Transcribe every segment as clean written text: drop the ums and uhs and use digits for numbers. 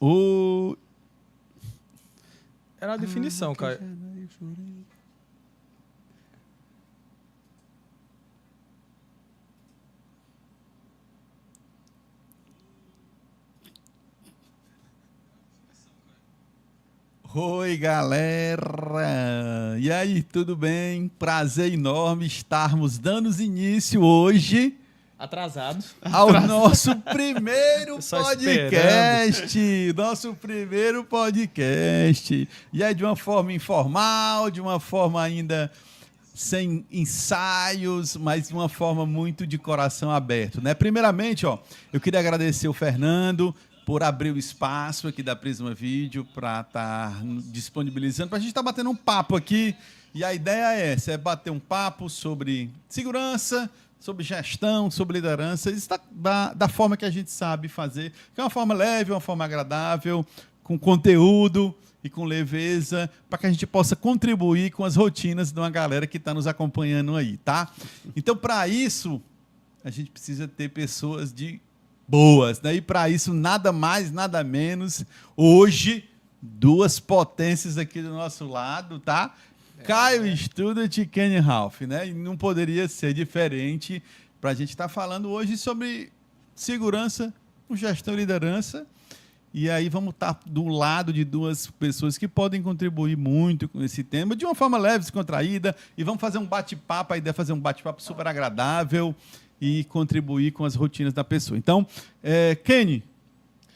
O... Era a definição, cara. Oi, galera! E aí, tudo bem? Prazer enorme estarmos dando início hoje Atrasados. ao nosso primeiro Só podcast. Nosso primeiro podcast. E aí, de uma forma informal, de uma forma ainda sem ensaios, mas de uma forma muito de coração aberto, né? Primeiramente, eu queria agradecer o Fernando por abrir o espaço aqui da Prisma Vídeo para estar disponibilizando, para a gente estar batendo um papo aqui. E a ideia é essa, é bater um papo sobre segurança, sobre gestão, sobre liderança, isso da forma que a gente sabe fazer, que é uma forma leve, uma forma agradável, com conteúdo e com leveza, para que a gente possa contribuir com as rotinas de uma galera que está nos acompanhando aí, tá? Então, para isso, a gente precisa ter pessoas de boas, né? E para isso, nada mais, nada menos, hoje, duas potências aqui do nosso lado, tá? Caio Student e Kenny Ralph, né? E não poderia ser diferente para a gente estar falando hoje sobre segurança, gestão e liderança. E aí vamos estar do lado de duas pessoas que podem contribuir muito com esse tema, de uma forma leve, descontraída, e vamos fazer um bate-papo, a ideia é fazer um bate-papo super agradável e contribuir com as rotinas da pessoa. Então, Kenny,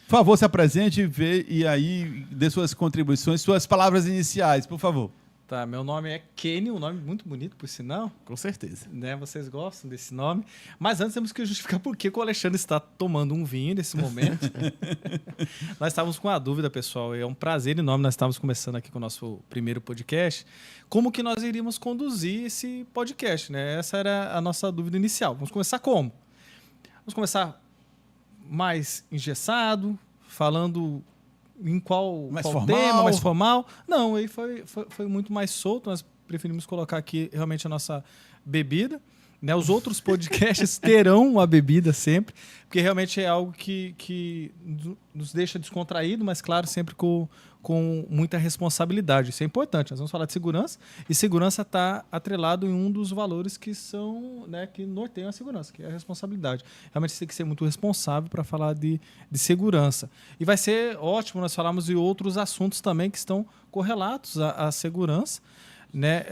por favor, se apresente e aí dê suas contribuições, suas palavras iniciais, por favor. Tá, meu nome é Kenny, um nome muito bonito, por sinal. Com certeza. Né, vocês gostam desse nome. Mas antes temos que justificar por que o Alexandre está tomando um vinho nesse momento. Nós estávamos com a dúvida, pessoal. É um prazer enorme. Nós estávamos começando aqui com o nosso primeiro podcast. Como que nós iríamos conduzir esse podcast, né? Essa era a nossa dúvida inicial. Vamos começar como? Vamos começar mais engessado, falando em qual tema, mais formal. Não, aí foi muito mais solto. Nós preferimos colocar aqui realmente a nossa bebida. Né? Os outros podcasts terão uma bebida sempre, porque realmente é algo que nos deixa descontraído, mas claro, sempre com muita responsabilidade. Isso é importante. Nós vamos falar de segurança, e segurança está atrelado em um dos valores que são, né, que norteiam a segurança, que é a responsabilidade. Realmente você tem que ser muito responsável para falar de segurança. E vai ser ótimo nós falarmos de outros assuntos também que estão correlatos à segurança. Né?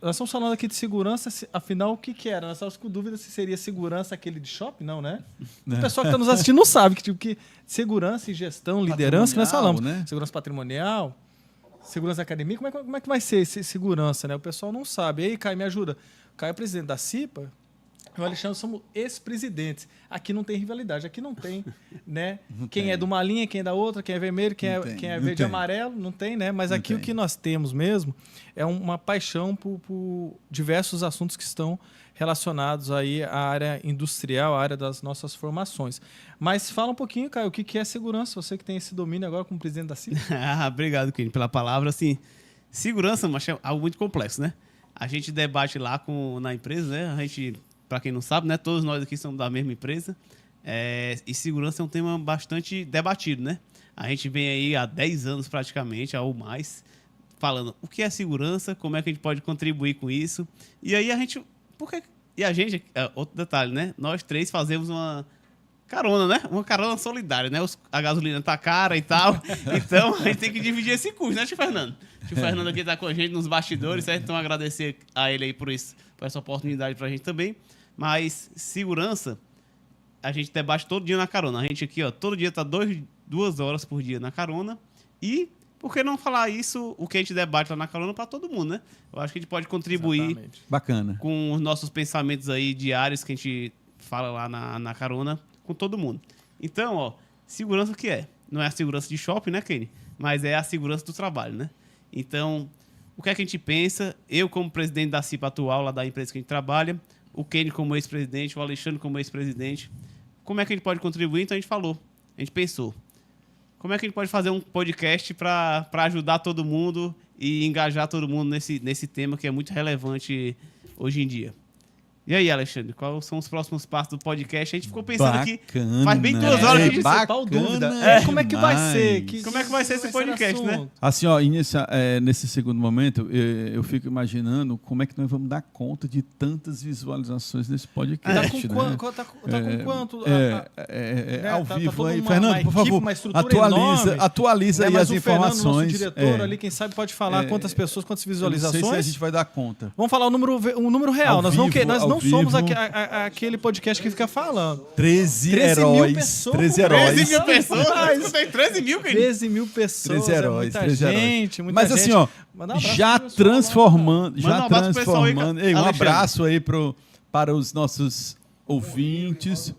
Nós estamos falando aqui de segurança, afinal, o que era? Nós estávamos com dúvida se seria segurança aquele de shopping, não, né? O pessoal que está nos assistindo não sabe que segurança e gestão, liderança que nós falamos. Né? Segurança patrimonial, segurança acadêmica, como é que vai ser esse segurança? Né? O pessoal não sabe. E aí, Caio, me ajuda. O Caio é presidente da CIPA, eu e o Alexandre somos ex-presidentes. Aqui não tem rivalidade, aqui não tem, né? Quem é de uma linha, quem é da outra, quem é vermelho, quem é verde e amarelo, não tem, né? Mas aqui o que nós temos mesmo é uma paixão por diversos assuntos que estão relacionados aí à área industrial, à área das nossas formações. Mas fala um pouquinho, Caio, o que é segurança? Você que tem esse domínio agora como presidente da CIPA. Obrigado, Kenny, pela palavra. Assim, segurança, mas é algo muito complexo, né? A gente debate lá na empresa, né? A gente... Para quem não sabe, né, todos nós aqui somos da mesma empresa, e segurança é um tema bastante debatido, né? A gente vem aí há 10 anos praticamente, ou mais, falando o que é segurança, como é que a gente pode contribuir com isso. E aí outro detalhe, né? Nós três fazemos uma carona, né? Uma carona solidária, né? A gasolina tá cara e tal, então a gente tem que dividir esse custo, né, tio Fernando? Tio Fernando aqui tá com a gente nos bastidores, certo? Então agradecer a ele aí por essa oportunidade pra gente também. Mas segurança, a gente debate todo dia na carona. A gente aqui, todo dia tá 2 horas por dia na carona. E por que não falar isso, o que a gente debate lá na carona, para todo mundo, né? Eu acho que a gente pode contribuir Bacana. Com os nossos pensamentos aí diários que a gente fala lá na carona com todo mundo. Então, segurança o que é? Não é a segurança de shopping, né, Kenny? Mas é a segurança do trabalho, né? Então, o que é que a gente pensa? Eu, como presidente da CIPA atual, lá da empresa que a gente trabalha, o Kenny como ex-presidente, o Alexandre como ex-presidente. Como é que a gente pode contribuir? Então a gente pensou. Como é que a gente pode fazer um podcast para ajudar todo mundo e engajar todo mundo nesse tema que é muito relevante hoje em dia? E aí, Alexandre, quais são os próximos passos do podcast? A gente ficou pensando aqui, Bacana. faz bem 2 horas que a gente principal dúvida. Como é que vai ser? Como é que vai ser esse podcast, né? Assim, ó, nesse segundo momento, eu fico imaginando como é que nós vamos dar conta de tantas visualizações nesse podcast. Tá com né? quanto? Ao Tá vivo toda aí. uma Fernando, por favor, uma estrutura enorme. atualiza aí Mas as o Fernando, informações. nosso diretor ali, quem sabe pode falar quantas pessoas, quantas Eu não visualizações. sei se a gente vai dar conta. Vamos falar um número real. Ao Nós vivo, nós ao não somos vivo. aquele podcast que fica falando. 13 mil heróis. pessoas. 13 13 heróis. mil pessoas? Isso tem 13 mil, querido. 13 mil pessoas. 13 heróis. Muita 13 heróis. gente, muita Mas gente. assim, ó, Manda um abraço já pro pessoal transformando. Manda um abraço pro pessoal aí, Ei, um Alexandre. abraço aí para os nossos ouvintes.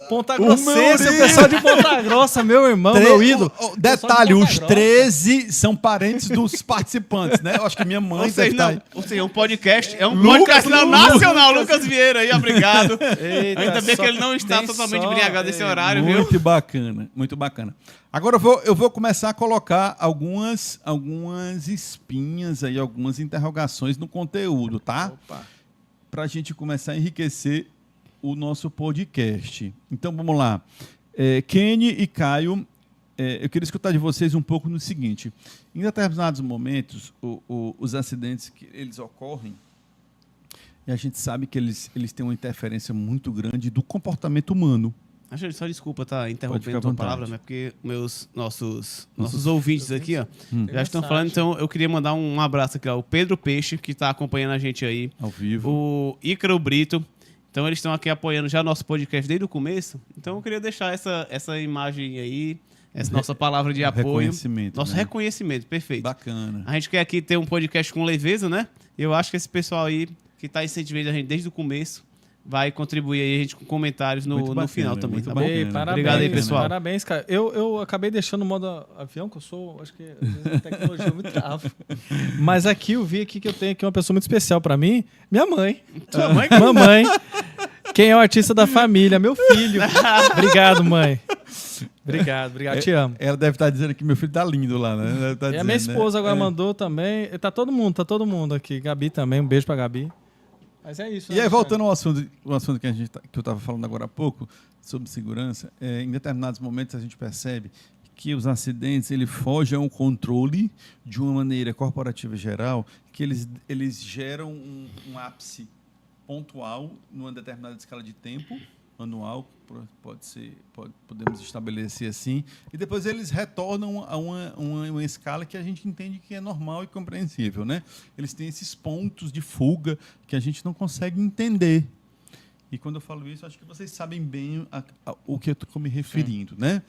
Ponta meu Grossense, o ídolo. pessoal de Ponta Grossa, meu irmão, meu ídolo. Detalhe, Pessoal de os Ponta Grossa. 13 são parentes dos participantes, né? Eu acho que minha mãe Ou seja, deve estar não, ou seja, um podcast, é um Lucas, podcast não, nacional. Lucas Vieira aí, obrigado. Eita, Ainda bem só- que ele não está nem totalmente só, embriagado nesse horário, viu? muito bacana, muito bacana. Agora eu vou começar a colocar algumas espinhas aí, algumas interrogações no conteúdo, tá? Opa. Para a gente começar a enriquecer o nosso podcast. Então vamos lá. Kenny e Caio, eu queria escutar de vocês um pouco no seguinte: em determinados momentos, os acidentes que eles ocorrem, e a gente sabe que eles têm uma interferência muito grande do comportamento humano. Alexandre, só desculpa, tá Pode interrompendo ficar a à tua vontade. palavra, mas porque nossos ouvintes aqui, ó, já estão Mensagem. falando, então eu queria mandar um abraço aqui, ó, o Pedro Peixe, que está acompanhando a gente aí, Ao vivo. o Ícaro Brito, então eles estão aqui apoiando já nosso podcast desde o começo, então eu queria deixar essa imagem aí, essa nossa palavra de apoio, Reconhecimento. nosso né? reconhecimento, perfeito. Bacana. A gente quer aqui ter um podcast com leveza, né? Eu acho que esse pessoal aí que está incentivando a gente desde o começo vai contribuir aí a gente com comentários Muito no bacana, final também, muito tá bom? bacana. Ei, parabéns, Obrigado aí, pessoal. Parabéns, cara. Eu acabei deixando o modo avião, que eu sou, acho que às vezes, a tecnologia é muito trava. Mas aqui eu vi aqui que eu tenho aqui uma pessoa muito especial pra mim, minha mãe. Tua mãe? Mamãe. Quem é o artista da família? Meu filho. Obrigado, mãe. Obrigado, te amo. Ela deve estar dizendo que meu filho tá lindo lá, né? Deve estar E a minha dizendo, né? esposa agora mandou também. Tá todo mundo aqui. Gabi também, um beijo pra Gabi. Mas é isso. E aí, voltando ao assunto que, que eu estava falando agora há pouco, sobre segurança, em determinados momentos a gente percebe que os acidentes ele fogem ao controle de uma maneira corporativa geral, que eles geram um ápice pontual numa determinada escala de tempo, anual, podemos estabelecer assim, e depois eles retornam a uma escala que a gente entende que é normal e compreensível, né? Eles têm esses pontos de fuga que a gente não consegue entender. E quando eu falo isso, acho que vocês sabem bem o que eu estou me referindo, né?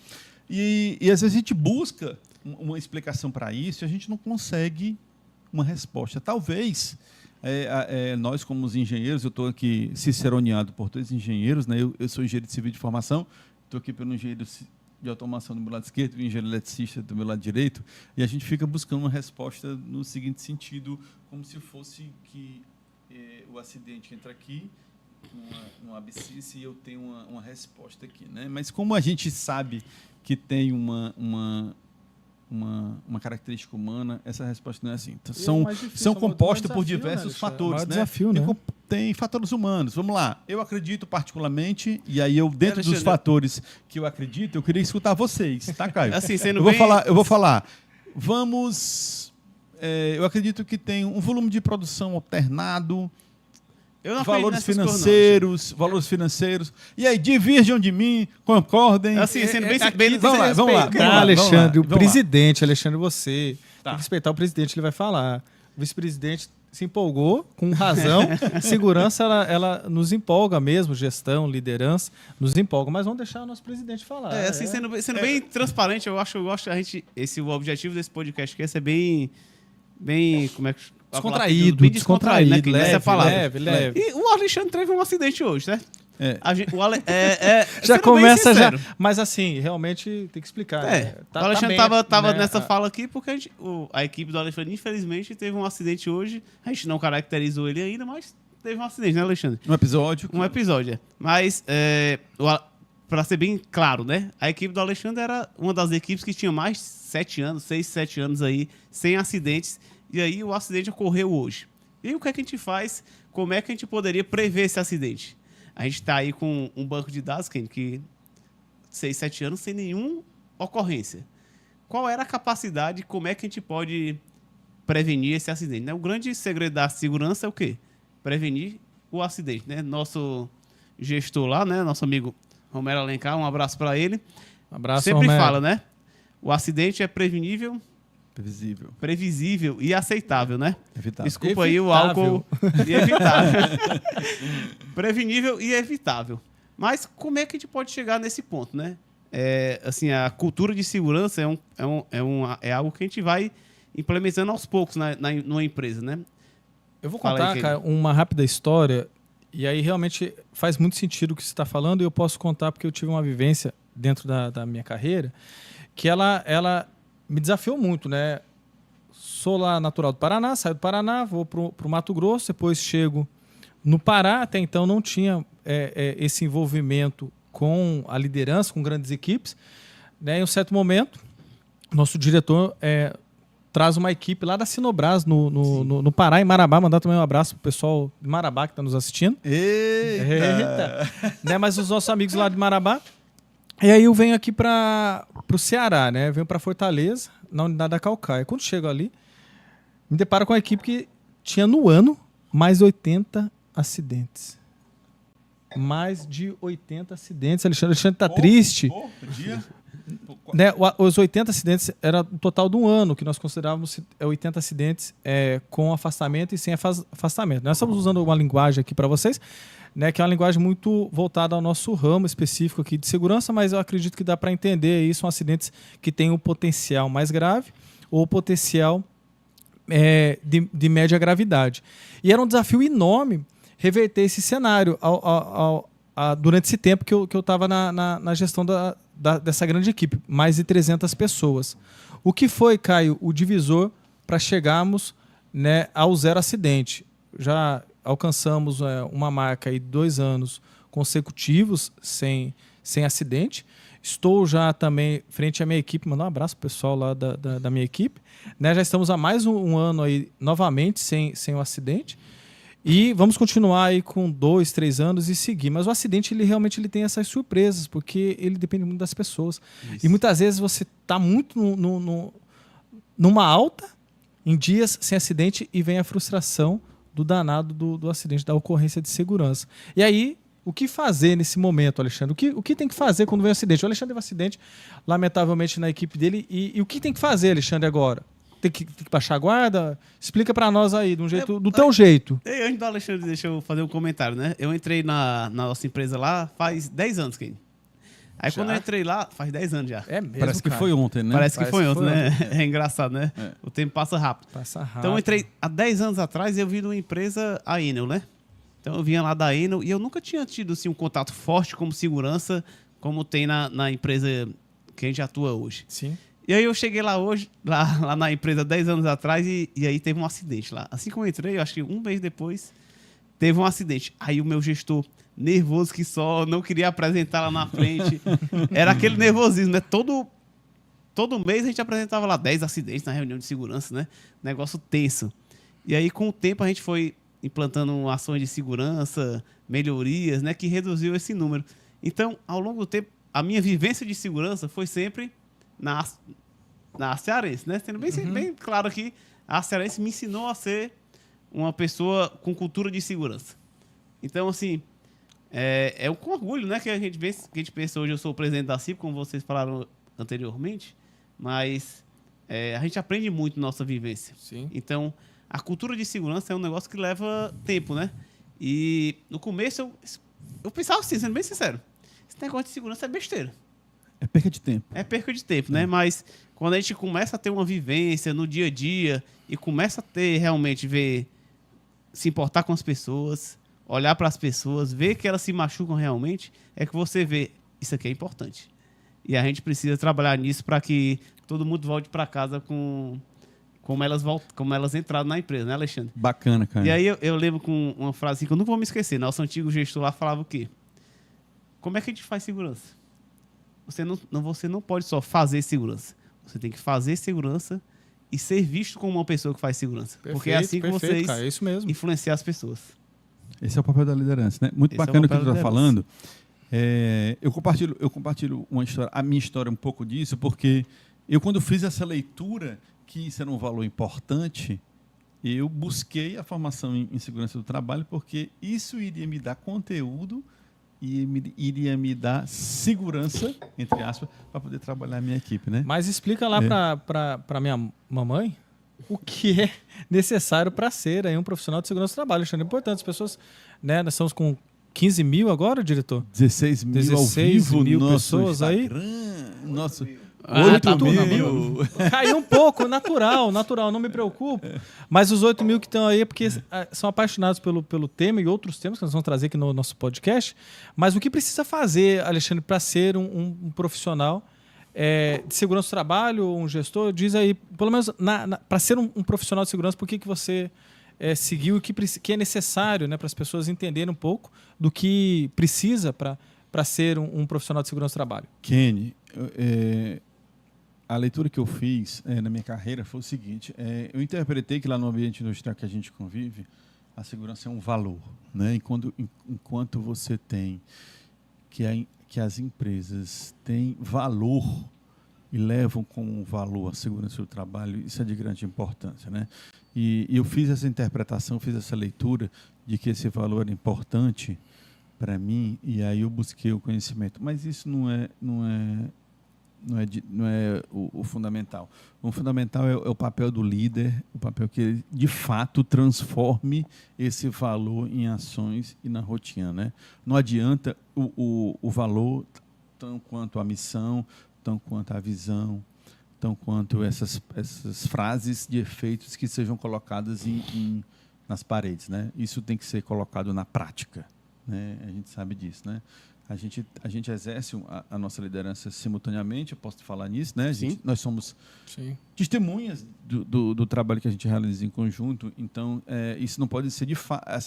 E às vezes a gente busca uma explicação para isso e a gente não consegue uma resposta. Talvez nós, como os engenheiros, eu estou aqui ciceroneado por 2 engenheiros, né? Eu sou engenheiro civil de formação, estou aqui pelo engenheiro de automação do meu lado esquerdo e o engenheiro eletricista do meu lado direito, e a gente fica buscando uma resposta no seguinte sentido, como se fosse que o acidente entra aqui, numa abscissa, e eu tenho uma resposta aqui, né? Mas como a gente sabe que tem uma característica humana, essa resposta não é assim. Então, são compostas por diversos fatores, né? Desafio, né? Tem fatores humanos. Vamos lá. Eu acredito particularmente, e aí dentro dos fatores que eu acredito, eu queria escutar vocês, tá, Caio? Assim, sendo eu vou falar. Eu acredito que tem um volume de produção alternado, Eu não valores acredito nessas financeiros. E aí, divirjam de mim, concordem. coisas, não. Assim, sendo bem... Vamos lá. Alexandre, o vamos lá. presidente, Alexandre, você. Tá. Tem que respeitar o presidente, ele vai falar. O vice-presidente se empolgou, com razão. Segurança, ela nos empolga mesmo, gestão, liderança, nos empolga. Mas vamos deixar o nosso presidente falar. assim, sendo bem transparente, eu gosto o objetivo desse podcast aqui é ser bem como é que... Descontraído, bem descontraído, né? leve, Essa é a palavra. leve. E o Alexandre teve um acidente hoje, certo? Já sendo começa bem já. sincero. Mas assim, realmente tem que explicar. né? O Alexandre tava né? nessa fala aqui porque a equipe do Alexandre, infelizmente, teve um acidente hoje. A gente não caracterizou ele ainda, mas teve um acidente, né, Alexandre? Um episódio. Um episódio. Mas, para ser bem claro, né? A equipe do Alexandre era uma das equipes que tinha mais 6, 7 anos aí, sem acidentes. E aí o acidente ocorreu hoje. E aí o que é que a gente faz como é que a gente poderia prever esse acidente? A gente está aí com um banco de dados, que 6, 7 anos sem nenhuma ocorrência. Qual era a capacidade, como é que a gente pode prevenir esse acidente? Né? O grande segredo da segurança é o quê? Prevenir o acidente. Né? Nosso gestor lá, né? Nosso amigo Romero Alencar, um abraço para ele. Um abraço, sempre Romero. fala, né? O acidente é previsível e aceitável, né? Evitável. Desculpa aí o Evitável. álcool e evitável. Prevenível e evitável. Mas como é que a gente pode chegar nesse ponto, né? Assim, a cultura de segurança é algo que a gente vai implementando aos poucos numa empresa, né? Eu vou Fala aí, contar, Kenny. cara, uma rápida história, e aí realmente faz muito sentido o que você está falando, e eu posso contar porque eu tive uma vivência dentro da minha carreira, que ela me desafiou muito, né? Sou lá natural do Paraná, saio do Paraná, vou pro Mato Grosso, depois chego no Pará, até então não tinha esse envolvimento com a liderança, com grandes equipes, né? Em um certo momento, nosso diretor traz uma equipe lá da Sinobras, no Pará, em Marabá. Mandar também um abraço pro pessoal de Marabá que está nos assistindo. Eita! Né? Mas os nossos amigos lá de Marabá. E aí eu venho aqui para o Ceará, né? Venho para Fortaleza, na unidade da Caucaia. Quando chego ali, me deparo com a equipe que tinha no ano mais de 80 acidentes. Mais de 80 acidentes. Alexandre está triste. Dia. Né, os 80 acidentes era o total do ano, que nós considerávamos 80 acidentes com afastamento e sem afastamento. Nós estamos usando uma linguagem aqui para vocês, né, que é uma linguagem muito voltada ao nosso ramo específico aqui de segurança, mas eu acredito que dá para entender aí, são acidentes que têm um potencial mais grave ou potencial de média gravidade. E era um desafio enorme reverter esse cenário durante esse tempo que eu estava na gestão dessa grande equipe, mais de 300 pessoas. O que foi, Caio, o divisor para chegarmos, né, ao zero acidente? Já alcançamos uma marca aí de 2 anos consecutivos sem acidente. Estou já também frente à minha equipe, mandar um abraço pro pessoal lá da minha equipe. Né, já estamos há mais um ano aí novamente sem um acidente. E vamos continuar aí com 2, 3 anos e seguir. Mas o acidente, ele realmente tem essas surpresas, porque ele depende muito das pessoas. Isso. E muitas vezes você está muito numa alta, em dias sem acidente, e vem a frustração do danado do acidente, da ocorrência de segurança. E aí, o que fazer nesse momento, Alexandre? O que tem que fazer quando vem um acidente? O Alexandre teve um acidente, lamentavelmente, na equipe dele. E o que tem que fazer, Alexandre, agora? Tem que baixar a guarda? Explica para nós aí, do teu jeito. Antes do Alexandre, deixa eu fazer um comentário, né? Eu entrei na nossa empresa lá faz 10 anos, Kenny. Aí quando eu entrei lá, faz 10 anos já. É mesmo, Parece que foi ontem, né? Parece que foi ontem, né? É engraçado, né? O tempo passa rápido. Passa rápido. Então eu entrei há 10 anos atrás e eu vim de uma empresa, a Enel, né? Então eu vinha lá da Enel e eu nunca tinha tido assim, um contato forte como segurança, como tem na empresa que a gente atua hoje. Sim. E aí eu cheguei lá hoje, lá na empresa 10 anos atrás, e aí teve um acidente lá. Assim que eu entrei, eu acho que um mês depois, teve um acidente. Aí o meu gestor, nervoso que só, não queria apresentar lá na frente. Era aquele nervosismo, né? Todo mês a gente apresentava lá 10 acidentes na reunião de segurança, né? Negócio tenso. E aí, com o tempo, a gente foi implantando ações de segurança, melhorias, né? Que reduziu esse número. Então, ao longo do tempo, a minha vivência de segurança foi sempre na Cearense, né? Sendo bem claro aqui, a Cearense me ensinou a ser uma pessoa com cultura de segurança. Então, assim, é com orgulho, né? Que a gente pensa hoje, eu sou o presidente da CIP, como vocês falaram anteriormente, mas a gente aprende muito nossa vivência. Sim. Então, a cultura de segurança é um negócio que leva tempo, né? E no começo eu pensava assim, sendo bem sincero, esse negócio de segurança é besteira. É perca de tempo. É perca de tempo, né? Mas quando a gente começa a ter uma vivência no dia a dia e começa a ter realmente se importar com as pessoas, olhar para as pessoas, ver que elas se machucam realmente, é que você vê, isso aqui é importante. E a gente precisa trabalhar nisso para que todo mundo volte para casa como elas entraram na empresa, né, Alexandre? Bacana, cara. E aí eu lembro com uma frase que eu não vou me esquecer. Nosso antigo gestor lá falava o quê? Como é que a gente faz segurança? Você não pode só fazer segurança. Você tem que fazer segurança e ser visto como uma pessoa que faz segurança. Porque é assim que vocês cara, é isso mesmo. influenciam as pessoas. Esse é o papel da liderança, né? Muito Esse é o bacana o que papel tu da está falando. Eu compartilho a minha história um pouco disso, porque eu, quando fiz essa leitura, que isso era um valor importante, eu busquei a formação em segurança do trabalho, porque isso iria me dar conteúdo e iria me dar segurança, entre aspas, para poder trabalhar a minha equipe, né? Mas explica lá para minha mamãe o que é necessário para ser aí um profissional de segurança do trabalho. Achando importante. As pessoas, né, nós estamos com 15 mil agora, diretor? 16 mil 16 ao vivo mil no nosso pessoas aí. Instagram, nosso... Tá 8 mil. Caiu um pouco, natural, não me preocupo. Mas os 8 mil que estão aí é porque são apaixonados pelo tema e outros temas que nós vamos trazer aqui no nosso podcast. Mas o que precisa fazer, Alexandre, para ser um profissional de segurança do trabalho, um gestor? Diz aí, pelo menos para ser um profissional de segurança, por que você seguiu e o que é necessário, né, para as pessoas entenderem um pouco do que precisa para ser um profissional de segurança do trabalho? Kenny, a leitura que eu fiz na minha carreira foi o seguinte: eu interpretei que lá no ambiente industrial que a gente convive, a segurança é um valor, né? Enquanto você tem que as empresas têm valor e levam como valor a segurança do trabalho, isso é de grande importância, né? E eu fiz essa interpretação, fiz essa leitura de que esse valor era importante para mim, e aí eu busquei o conhecimento. Mas isso não é o fundamental. O fundamental é o papel do líder, o papel que ele, de fato, transforme esse valor em ações e na rotina, né? Não adianta o valor, tão quanto a missão, tão quanto a visão, tão quanto essas frases de efeitos que sejam colocadas nas paredes, né? Isso tem que ser colocado na prática, né? A gente sabe disso, né? A gente exerce a nossa liderança simultaneamente, eu posso falar nisso, né? Nós somos testemunhas do trabalho que a gente realiza em conjunto, então isso não pode ser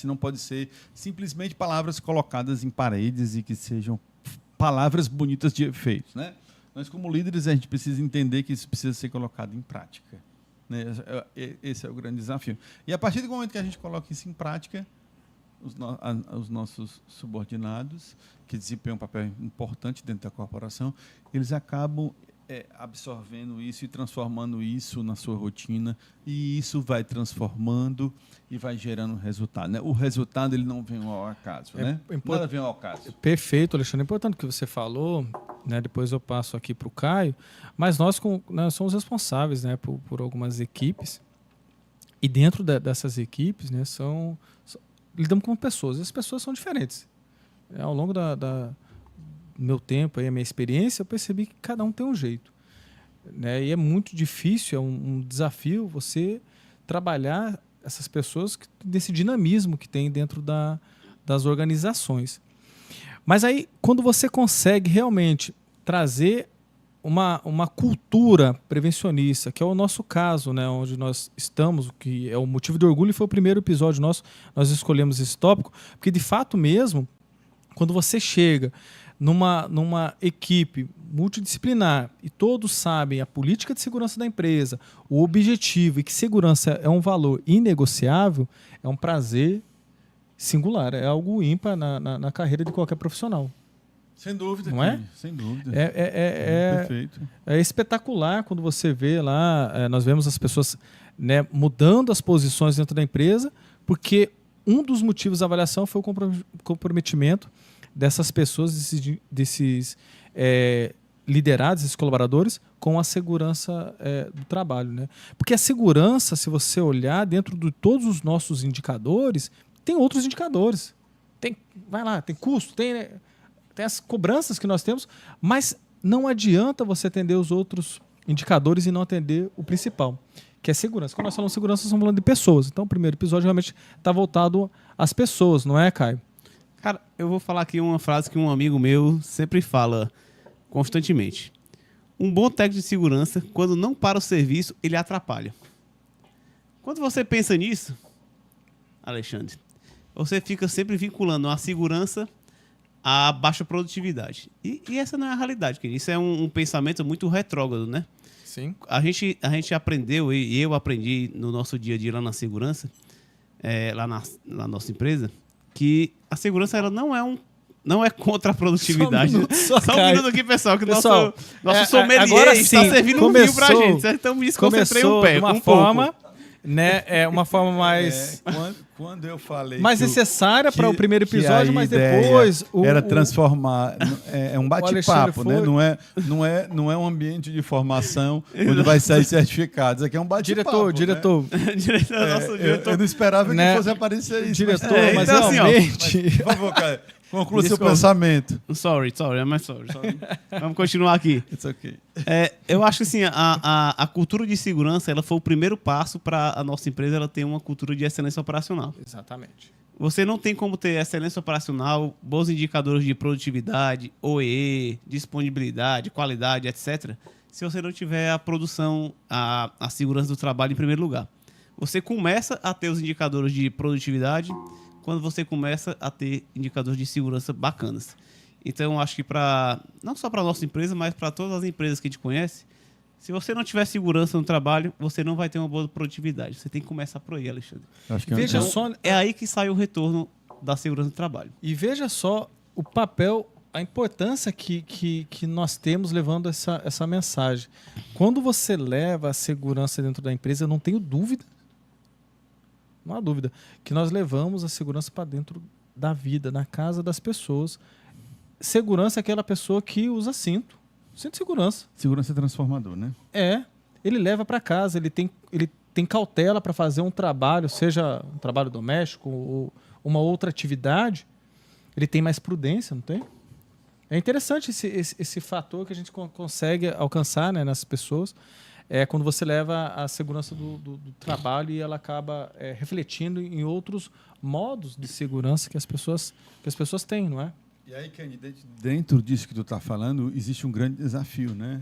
não pode ser simplesmente palavras colocadas em paredes e que sejam palavras bonitas de efeitos, né? Nós, como líderes, a gente precisa entender que isso precisa ser colocado em prática, né? Esse é o grande desafio. E a partir do momento que a gente coloca isso em prática, os nossos subordinados, que desempenham um papel importante dentro da corporação, eles acabam absorvendo isso e transformando isso na sua rotina, e isso vai transformando e vai gerando resultado, né? O resultado, ele não vem ao acaso, né? Nada vem ao acaso. Perfeito, Alexandre. É importante o que você falou, né? Depois eu passo aqui para o Caio, mas nós somos responsáveis, né, por algumas equipes, e dentro dessas equipes, né, lidamos com pessoas, e as pessoas são diferentes. Ao longo do meu tempo, a minha experiência, eu percebi que cada um tem um jeito, né? E é muito difícil, é um desafio você trabalhar essas pessoas desse dinamismo que tem dentro das organizações. Mas aí, quando você consegue realmente trazer uma cultura prevencionista, que é o nosso caso, né, onde nós estamos, que é o motivo de orgulho, e foi o primeiro episódio nosso, nós escolhemos esse tópico, porque de fato mesmo, quando você chega numa equipe multidisciplinar e todos sabem a política de segurança da empresa, o objetivo, e que segurança é um valor inegociável, é um prazer singular, é algo ímpar na carreira de qualquer profissional. Sem dúvida, não é? Sem dúvida. Perfeito. É espetacular quando você vê lá, nós vemos as pessoas, né, mudando as posições dentro da empresa, porque um dos motivos da avaliação foi o comprometimento dessas pessoas, desses liderados, esses colaboradores, com a segurança do trabalho, né? Porque a segurança, se você olhar dentro de todos os nossos indicadores, tem outros indicadores. Vai lá, tem custo, tem as cobranças que nós temos, mas não adianta você atender os outros indicadores e não atender o principal, que é segurança. Quando nós falamos de segurança, nós estamos falando de pessoas. Então, o primeiro episódio realmente está voltado às pessoas, não é, Caio? Cara, eu vou falar aqui uma frase que um amigo meu sempre fala constantemente. Um bom técnico de segurança, quando não para o serviço, ele atrapalha. Quando você pensa nisso, Alexandre, você fica sempre vinculando a segurança à baixa produtividade. E essa não é a realidade, querido. Isso é um pensamento muito retrógrado, né? Sim. A gente aprendeu, e eu aprendi no nosso dia a dia lá na segurança, lá na nossa empresa, que a segurança ela não é contra a produtividade. Só Só um Caio. minuto aqui, pessoal, que Pessoal, nosso sommelier agora está sim, servindo um vinho pra gente. Então me desconcentrei um pé, de uma um forma, pouco. né? É uma forma mais, Quando eu falei mais que o- necessária para o que- primeiro que a episódio, mas ideia depois era transformar, é um bate-papo, Alexandre né? Não é um ambiente de formação onde vai sair certificado. Isso aqui é um bate-papo. diretor, Diretor, nosso Eu diretor. não esperava Né? que fosse aparecer isso. diretor, É, mas então, assim, ó, realmente Por favor, Caio, conclua seu Desculpa. pensamento. Sorry. Vamos continuar aqui. It's okay. Eu acho que assim, a cultura de segurança ela foi o primeiro passo para a nossa empresa ela ter uma cultura de excelência operacional. exatamente. Você não tem como ter excelência operacional, bons indicadores de produtividade, OEE, disponibilidade, qualidade, etc., se você não tiver a produção, a segurança do trabalho em primeiro lugar. Você começa a ter os indicadores de produtividade quando você começa a ter indicadores de segurança bacanas. Então, eu acho que não só para a nossa empresa, mas para todas as empresas que a gente conhece, se você não tiver segurança no trabalho, você não vai ter uma boa produtividade. Você tem que começar por aí, Alexandre. Acho que Veja então, só, É aí que sai o retorno da segurança do trabalho. e veja só o papel, a importância que nós temos levando essa mensagem. Quando você leva a segurança dentro da empresa, eu não tenho dúvida, não há dúvida, que nós levamos a segurança para dentro da vida, na casa das pessoas. Segurança é aquela pessoa que usa cinto de segurança. segurança é transformador, né? Ele leva para casa, ele tem cautela para fazer um trabalho, seja um trabalho doméstico ou uma outra atividade, ele tem mais prudência, não tem? É interessante esse fator que a gente consegue alcançar, né, nas pessoas, quando você leva a segurança do trabalho e ela acaba refletindo em outros modos de segurança que as pessoas têm, não é? E aí, Kenny, dentro disso que tu está falando, existe um grande desafio, né?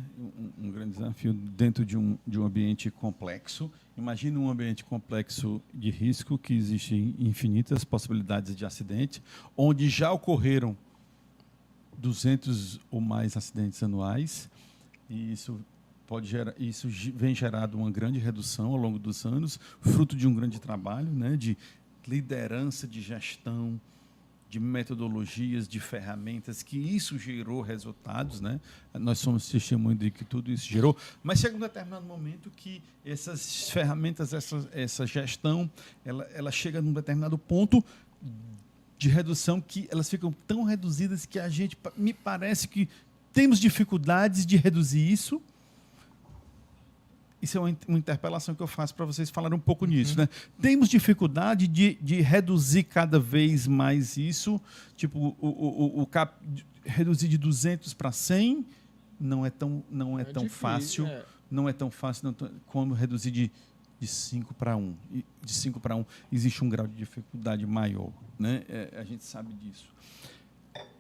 Um grande desafio dentro de um ambiente complexo. Imagina um ambiente complexo de risco, que existem infinitas possibilidades de acidente, onde já ocorreram 200 ou mais acidentes anuais, e isso vem gerado uma grande redução ao longo dos anos, fruto de um grande trabalho, né, de liderança, de gestão, de metodologias, de ferramentas, que isso gerou resultados, né? Nós somos testemunhas de que tudo isso gerou, mas chega um determinado momento que essas ferramentas, essa gestão, ela chega num determinado ponto de redução que elas ficam tão reduzidas que me parece que temos dificuldades de reduzir isso. Isso é uma interpelação que eu faço para vocês falarem um pouco nisso, né? Temos dificuldade de reduzir cada vez mais isso, tipo reduzir de 200 para 100 não é tão difícil, fácil, não é tão fácil como reduzir de 5 para 1. E de 5 para 1 existe um grau de dificuldade maior, né? A gente sabe disso.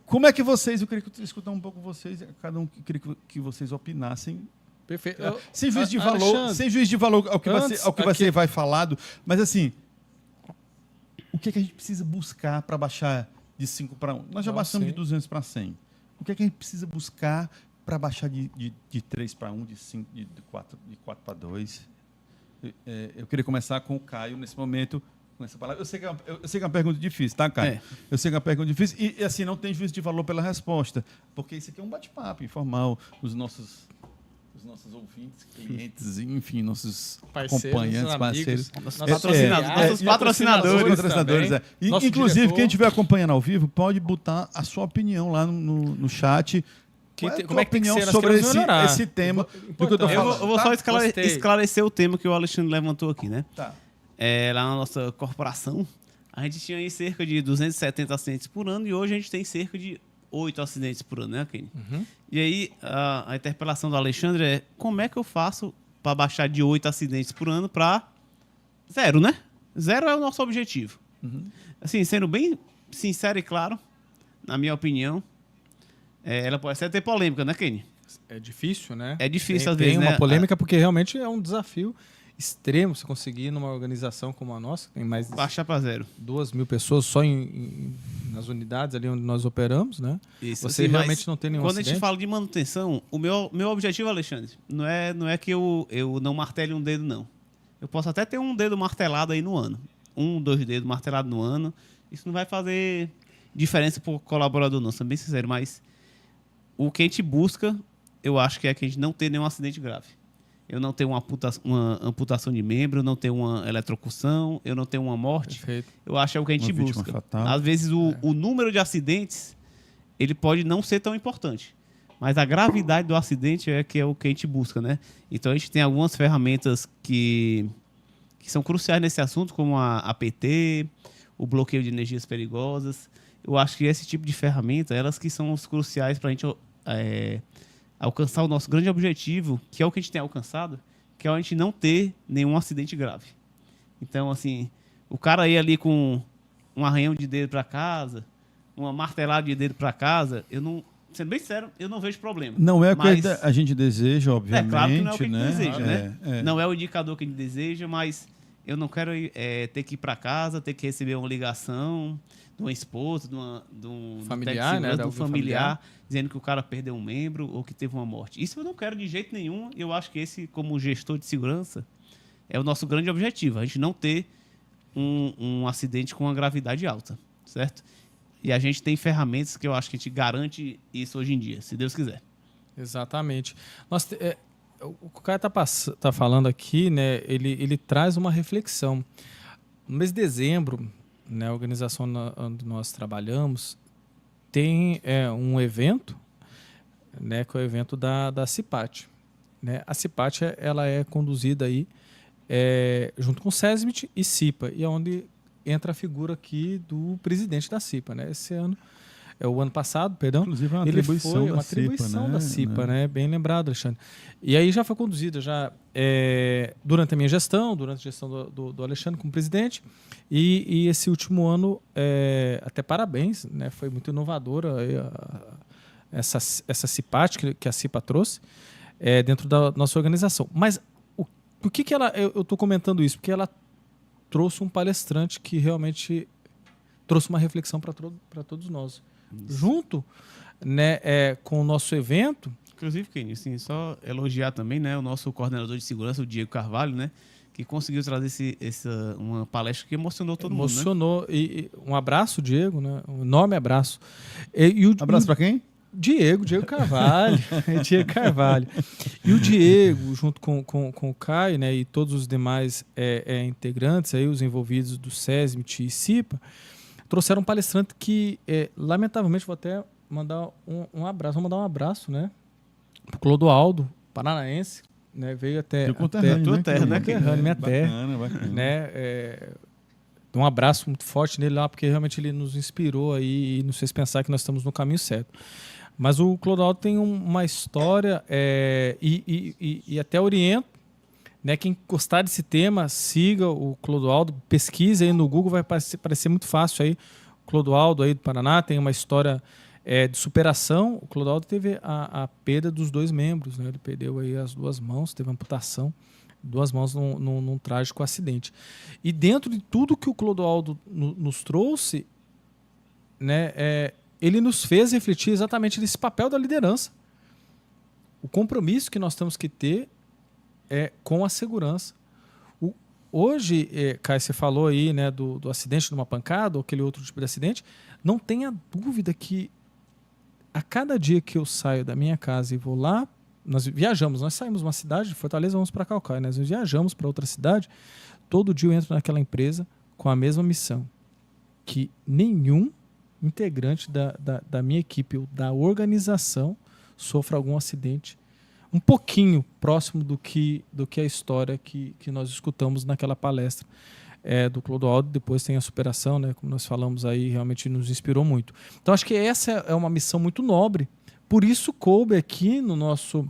Como é que vocês, eu queria escutar um pouco vocês, cada um queria que vocês opinassem. Perfeito. Sem juízo de valor, sem juízo de valor ao que você vai falado, mas assim, o que é que a gente precisa buscar para baixar de 5 para 1? Nós já baixamos de 200 para 100. O que é que a gente precisa buscar para baixar de 3 para 1, de 5, de 4 para 2? Eu queria começar com o Caio nesse momento, com essa palavra. Eu sei que é uma pergunta difícil, tá, Caio? Eu sei que é uma pergunta difícil e assim, não tem juízo de valor pela resposta, porque isso aqui é um bate-papo informal, os nossos ouvintes, clientes, enfim, nossos acompanhantes, parceiros. Nossos patrocinadores. Inclusive, quem estiver acompanhando ao vivo, pode botar a sua opinião lá no chat. Como é que tem que opinião ser? sobre esse tema do que eu estou falando? Eu vou só esclarecer o tema que o Alexandre levantou aqui, né? Tá. Lá na nossa corporação, a gente tinha aí cerca de 270 acidentes por ano e hoje a gente tem cerca de 8 acidentes por ano, né, Kenny? E aí, a interpelação do Alexandre é como é que eu faço para baixar de 8 acidentes por ano para 0, né? 0 é o nosso objetivo. Assim, sendo bem sincero e claro, na minha opinião, ela pode até ter polêmica, né, Kenny? É difícil, né? É difícil, às tem vezes, uma né? polêmica, porque realmente é um desafio extremo você conseguir numa organização como a nossa, que tem mais de Baixar para 0. 2.000 pessoas só nas unidades ali onde nós operamos, né? Isso, Você assim, realmente não tem nenhum quando acidente? a gente fala de manutenção, o meu objetivo, Alexandre, não é que eu não martele um dedo, não. Eu posso até ter um dedo martelado aí no ano. 1, 2 dedos martelados no ano. Isso não vai fazer diferença pro colaborador, não, sendo bem sincero, mas o que a gente busca, eu acho que é que a gente não tenha nenhum acidente grave. Eu não tenho uma amputação de membro, eu não tenho uma eletrocução, eu não tenho uma morte. Perfeito. Eu acho que é o que a gente Uma vítima busca. fatal. Às vezes o número de acidentes ele pode não ser tão importante, mas a gravidade do acidente é o que a gente busca, né? Então a gente tem algumas ferramentas que são cruciais nesse assunto, como a APT, o bloqueio de energias perigosas. Eu acho que esse tipo de ferramenta, elas que são os cruciais para a gente alcançar o nosso grande objetivo, que é o que a gente tem alcançado, que é a gente não ter nenhum acidente grave. Então, assim, o cara ir ali com um arranhão de dedo para casa, uma martelada de dedo para casa, eu não, sendo bem sério, eu não vejo problema. Não é o Mas que a gente deseja, obviamente. é claro que não é o que a gente né? deseja, né? É. Não é o indicador que a gente deseja, mas eu não quero ter que ir para casa, ter que receber uma ligação de uma esposa, de um Familiar, técnico de segurança, né? de um Algum familiar, dizendo que o cara perdeu um membro ou que teve uma morte. Isso eu não quero de jeito nenhum. Eu acho que esse, como gestor de segurança, é o nosso grande objetivo. A gente não ter um acidente com uma gravidade alta, certo? E a gente tem ferramentas que eu acho que a gente garante isso hoje em dia, se Deus quiser. Exatamente. O cara tá falando aqui, né? Ele traz uma reflexão. No mês de dezembro, né, a organização onde nós trabalhamos tem um evento, né, que é o evento da CIPAT. Né? A CIPAT ela é conduzida aí junto com o SESMIT e CIPA, e é onde entra a figura aqui do presidente da CIPA. Né? Esse ano, o ano passado, perdão, Inclusive, é uma ele atribuição foi da uma CIPA, atribuição né? da CIPA, né? Bem lembrado, Alexandre. E aí já foi conduzida durante a minha gestão, durante a gestão do Alexandre como presidente, e esse último ano, até parabéns, né? Foi muito inovadora aí essa CIPAT que a CIPA trouxe dentro da nossa organização. Mas por que eu estou comentando isso? Porque ela trouxe um palestrante que realmente trouxe uma reflexão para todos nós. Junto, né, com o nosso evento. Inclusive, Kenny, assim, só elogiar também, né, o nosso coordenador de segurança, o Diego Carvalho, né, que conseguiu trazer uma palestra que emocionou todo mundo. Emocionou. E um abraço, Diego, né? Um enorme abraço. Abraço para quem? Diego Carvalho. Diego Carvalho. E o Diego, junto com o Caio, né, e todos os demais integrantes, aí, os envolvidos do SESMIT e CIPA, trouxeram um palestrante que, lamentavelmente, vou até mandar um abraço. Vou mandar um abraço, né? Pro Clodoaldo, paranaense, né? Veio até tua terra, né? Minha terra. Bacana. Né? Um abraço muito forte nele lá, porque realmente ele nos inspirou aí e nos fez pensar que nós estamos no caminho certo. Mas o Clodoaldo tem uma história e até oriento, né, quem gostar desse tema, siga o Clodoaldo, pesquise aí no Google, vai parecer muito fácil aí. O Clodoaldo aí do Paraná tem uma história de superação. O Clodoaldo teve a perda dos 2 membros, né? Ele perdeu aí as 2 mãos, teve amputação, 2 mãos num trágico acidente. E dentro de tudo que o Clodoaldo nos trouxe, né, ele nos fez refletir exatamente nesse papel da liderança. O compromisso que nós temos que ter com a segurança. Hoje, Caio, você falou aí, né, do acidente de uma pancada ou aquele outro tipo de acidente. Não tenha dúvida que a cada dia que eu saio da minha casa e vou lá, nós saímos de uma cidade de Fortaleza, vamos para Caucaia, nós viajamos para outra cidade, todo dia eu entro naquela empresa com a mesma missão, que nenhum integrante da minha equipe ou da organização sofra algum acidente um pouquinho próximo do que a história que nós escutamos naquela palestra do Clodoaldo. Depois tem a superação, né, como nós falamos aí, realmente nos inspirou muito. Então acho que essa é uma missão muito nobre. Por isso coube aqui no nosso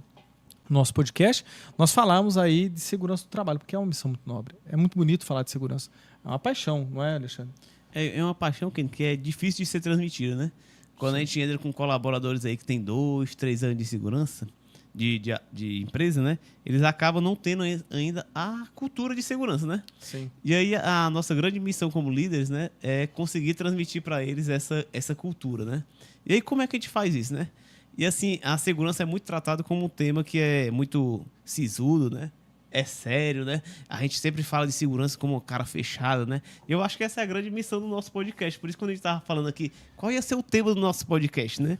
podcast, nós falamos aí de segurança do trabalho, porque é uma missão muito nobre. É muito bonito falar de segurança. É uma paixão, não é, Alexandre? É uma paixão que é difícil de ser transmitida, né? Quando a gente entra com colaboradores aí que tem 2, 3 anos de segurança, de empresa, né? Eles acabam não tendo ainda a cultura de segurança, né? Sim. E aí a nossa grande missão como líderes, né, é conseguir transmitir para eles essa cultura, né? E aí como é que a gente faz isso, né? E assim, a segurança é muito tratada como um tema que é muito sisudo, né? é sério, né? A gente sempre fala de segurança como um cara fechado, né? E eu acho que essa é a grande missão do nosso podcast. Por isso, quando a gente tava falando aqui, qual ia ser o tema do nosso podcast, né?